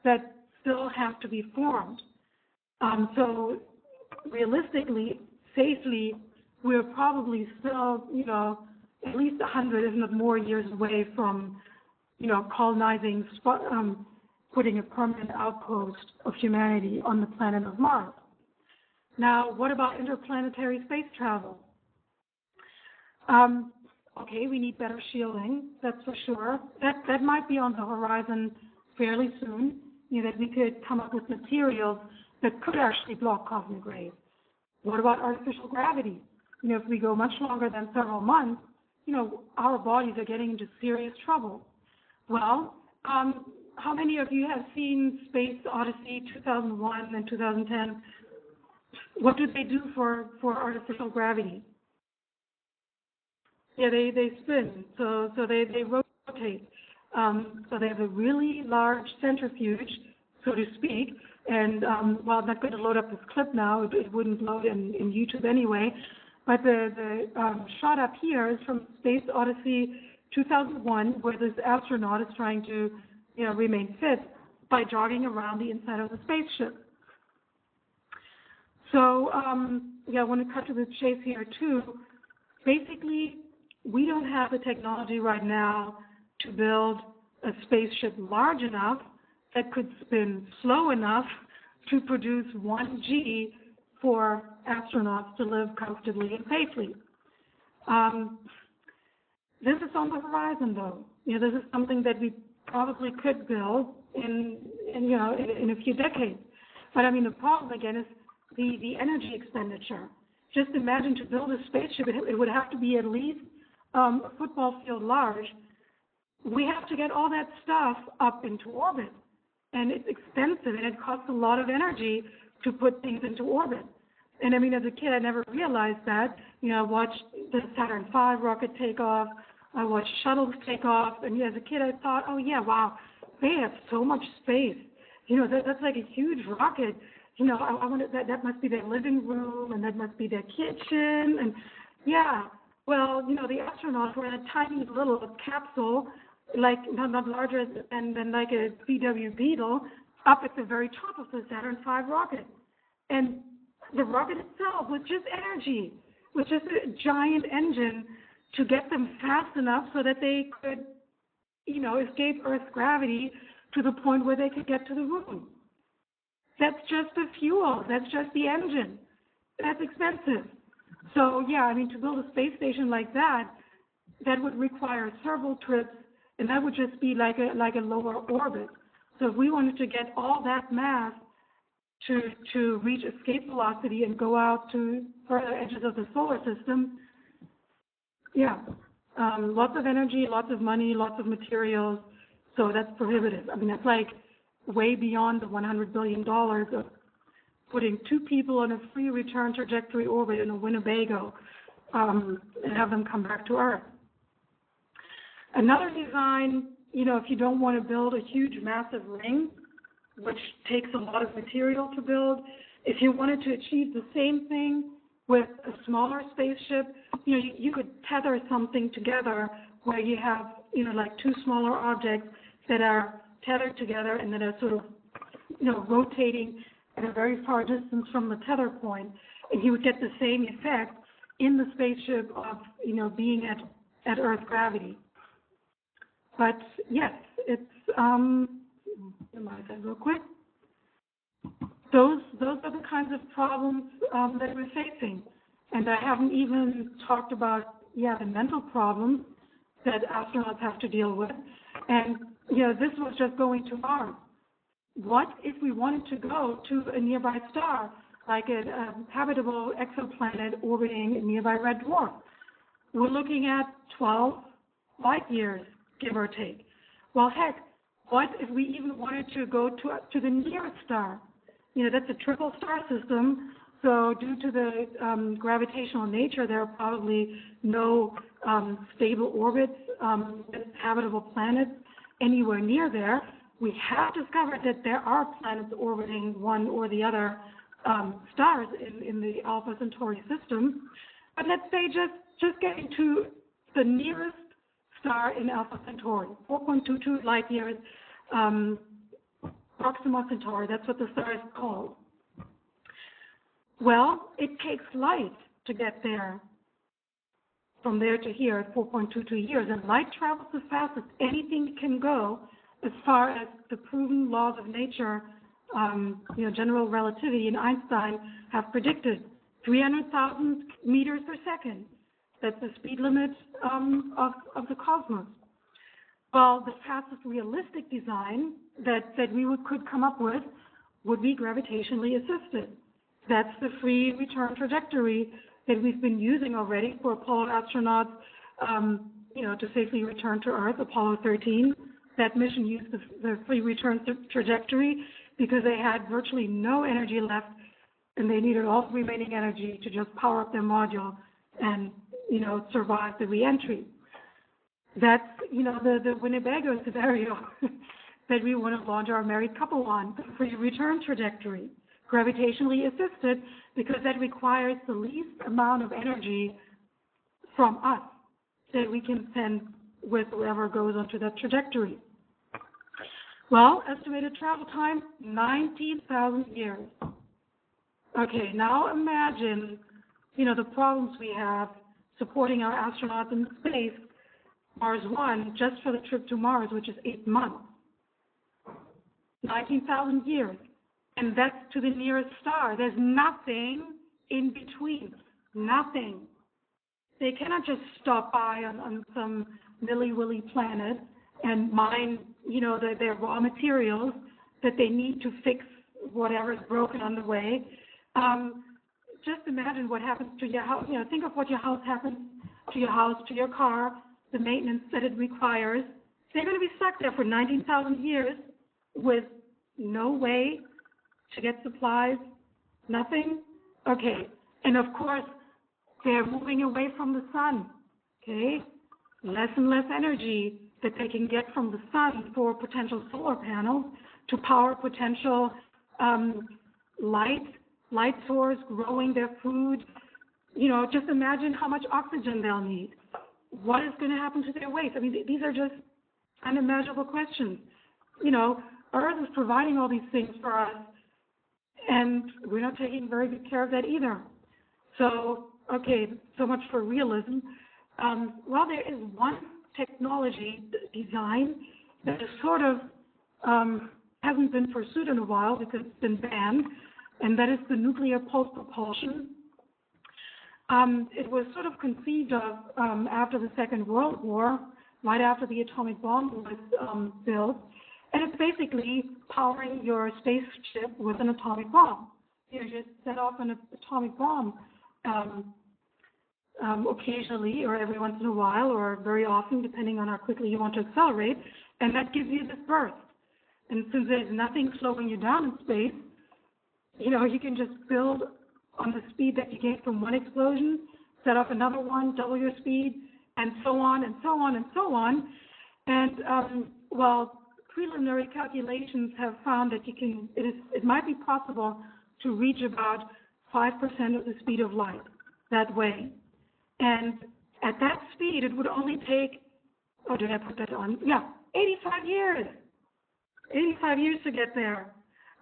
Speaker 2: that still have to be formed. So realistically, safely, we're probably still, at least 100, if not more, years away from, colonizing, putting a permanent outpost of humanity on the planet of Mars. Now, what about interplanetary space travel? Okay, we need better shielding, that's for sure. That might be on the horizon fairly soon, that we could come up with materials that could actually block cosmic rays. What about artificial gravity? If we go much longer than several months, our bodies are getting into serious trouble. Well, how many of you have seen Space Odyssey 2001 and 2010? What do they do for artificial gravity? Yeah, they spin, so they rotate. So they have a really large centrifuge, so to speak, and while I'm not going to load up this clip now, it wouldn't load in YouTube anyway, but the shot up here is from Space Odyssey 2001, where this astronaut is trying to, remain fit by jogging around the inside of the spaceship. So, I want to cut to the chase here too. Basically, we don't have the technology right now to build a spaceship large enough that could spin slow enough to produce 1 G for astronauts to live comfortably and safely. This is on the horizon, though. This is something that we probably could build in a few decades. But I mean, the problem again is the energy expenditure. Just imagine to build a spaceship, it would have to be at least a football field large. We have to get all that stuff up into orbit, and it's expensive, and it costs a lot of energy to put things into orbit. And I mean, as a kid, I never realized that. I watched the Saturn V rocket take off. I watched shuttles take off, and as a kid, I thought, oh yeah, wow, they have so much space. That's like a huge rocket. I wonder that must be their living room, and that must be their kitchen, and yeah. Well, the astronauts were in a tiny little capsule, like not larger than like a VW Beetle, up at the very top of the Saturn V rocket, and the rocket itself was just energy, was just a giant engine to get them fast enough so that they could, escape Earth's gravity to the point where they could get to the moon. That's just the fuel. That's just the engine. That's expensive. So, yeah, I mean, to build a space station like that would require several trips, and that would just be like a lower orbit. So if we wanted to get all that mass to reach escape velocity and go out to further edges of the solar system, yeah, lots of energy, lots of money, lots of materials, so that's prohibitive. I mean, that's like way beyond the $100 billion of putting two people on a free return trajectory orbit in a Winnebago and have them come back to Earth. Another design, if you don't want to build a huge, massive ring, which takes a lot of material to build, if you wanted to achieve the same thing with a smaller spaceship, you could tether something together where you have, like two smaller objects that are tethered together and that are sort of, rotating at a very far distance from the tether point, and you would get the same effect in the spaceship of, being at Earth gravity. But yes, it's, remind that real quick. Those are the kinds of problems that we're facing. And I haven't even talked about, the mental problems that astronauts have to deal with. And, this was just going to Mars. What if we wanted to go to a nearby star, like a habitable exoplanet orbiting a nearby red dwarf? We're looking at 12 light years, give or take. Well, heck, what if we even wanted to go to the nearest star? That's a triple star system, so due to the gravitational nature, there are probably no stable orbits with habitable planets anywhere near there. We have discovered that there are planets orbiting one or the other stars in the Alpha Centauri system. But let's say just getting to the nearest star in Alpha Centauri, 4.22 light years, Proxima Centauri, that's what the star is called. Well, it takes light to get there, from there to here at 4.22 years, and light travels as fast as anything can go as far as the proven laws of nature, general relativity and Einstein have predicted, 300,000 meters per second. That's the speed limit of the cosmos. Well, the fastest realistic design that we could come up with would be gravitationally assisted. That's the free return trajectory that we've been using already for Apollo astronauts, to safely return to Earth, Apollo 13. That mission used the free return trajectory because they had virtually no energy left, and they needed all the remaining energy to just power up their module and, survive the reentry. That's, the Winnebago scenario that we want to launch our married couple on, the free return trajectory, gravitationally assisted, because that requires the least amount of energy from us that we can send with whoever goes onto that trajectory. Well, estimated travel time, 19,000 years. Okay, now imagine, the problems we have supporting our astronauts in space. Mars 1, just for the trip to Mars, which is 8 months. 19,000 years. And that's to the nearest star. There's nothing in between. Nothing. They cannot just stop by on some nilly-willy planet and mine, their raw materials that they need to fix whatever is broken on the way. Just imagine what happens to your house. Think of what your house happens to your house, to your car, the maintenance that it requires. They're going to be stuck there for 19,000 years with no way to get supplies, nothing. Okay, and of course, they're moving away from the sun, okay? Less and less energy that they can get from the sun for potential solar panels to power potential light source, growing their food. Just imagine how much oxygen they'll need. What is going to happen to their waste? I mean, these are just unimaginable questions. Earth is providing all these things for us, and we're not taking very good care of that either. So, okay, so much for realism. Well, there is one technology design that is sort of hasn't been pursued in a while because it's been banned, and that is the nuclear pulse propulsion. It was sort of conceived of after the Second World War, right after the atomic bomb was built, and it's basically powering your spaceship with an atomic bomb. You just set off an atomic bomb occasionally, or every once in a while, or very often, depending on how quickly you want to accelerate, and that gives you this burst. And since there's nothing slowing you down in space, you can just build on the speed that you get from one explosion, set off another one, double your speed, and so on and so on and so on. And preliminary calculations have found that it might be possible to reach about 5% of the speed of light that way. And at that speed, it would only take, did I put that on? Yeah, 85 years. 85 years to get there,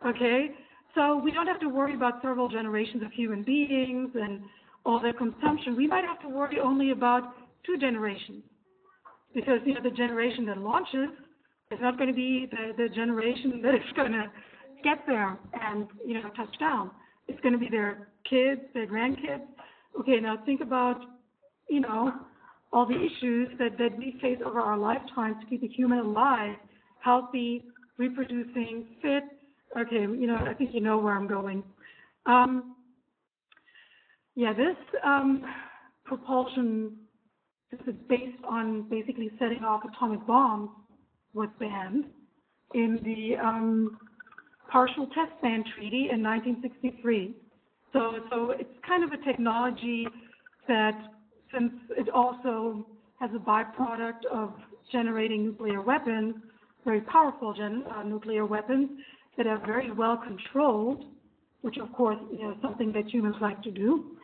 Speaker 2: okay? So we don't have to worry about several generations of human beings and all their consumption. We might have to worry only about 2 generations because, the generation that launches is not going to be the generation that is going to get there and, touch down. It's going to be their kids, their grandkids. Okay, now think about, all the issues that we face over our lifetimes to keep a human alive, healthy, reproducing, fit. Okay, I think you know where I'm going. This propulsion, this is based on basically setting off atomic bombs, was banned in the Partial Test Ban Treaty in 1963. So it's kind of a technology that, since it also has a byproduct of generating nuclear weapons, very powerful nuclear weapons that are very well controlled, which of course is something that humans like to do.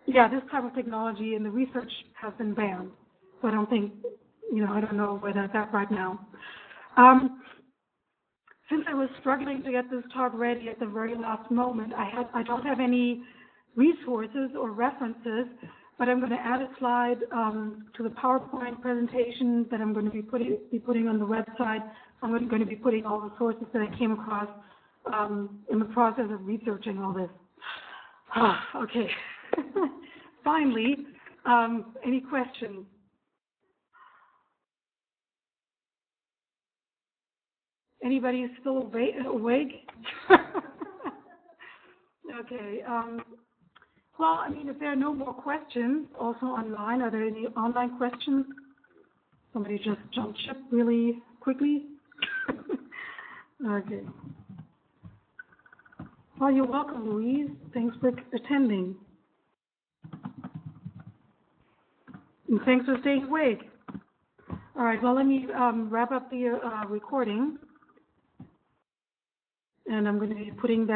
Speaker 2: Yeah, this type of technology in the research has been banned. So I don't think, I don't know where that's at right now. Since I was struggling to get this talk ready at the very last moment, I don't have any resources or references, but I'm going to add a slide to the PowerPoint presentation that I'm going to be putting on the website. I'm going to be putting all the sources that I came across in the process of researching all this. Okay. Finally, any questions? Anybody still awake? Okay. Well, if there are no more questions, also online, are there any online questions? Somebody just jumped ship really quickly? Okay. Well, you're welcome, Louise. Thanks for attending. And thanks for staying awake. All right, well, let me wrap up the recording. And I'm going to be putting that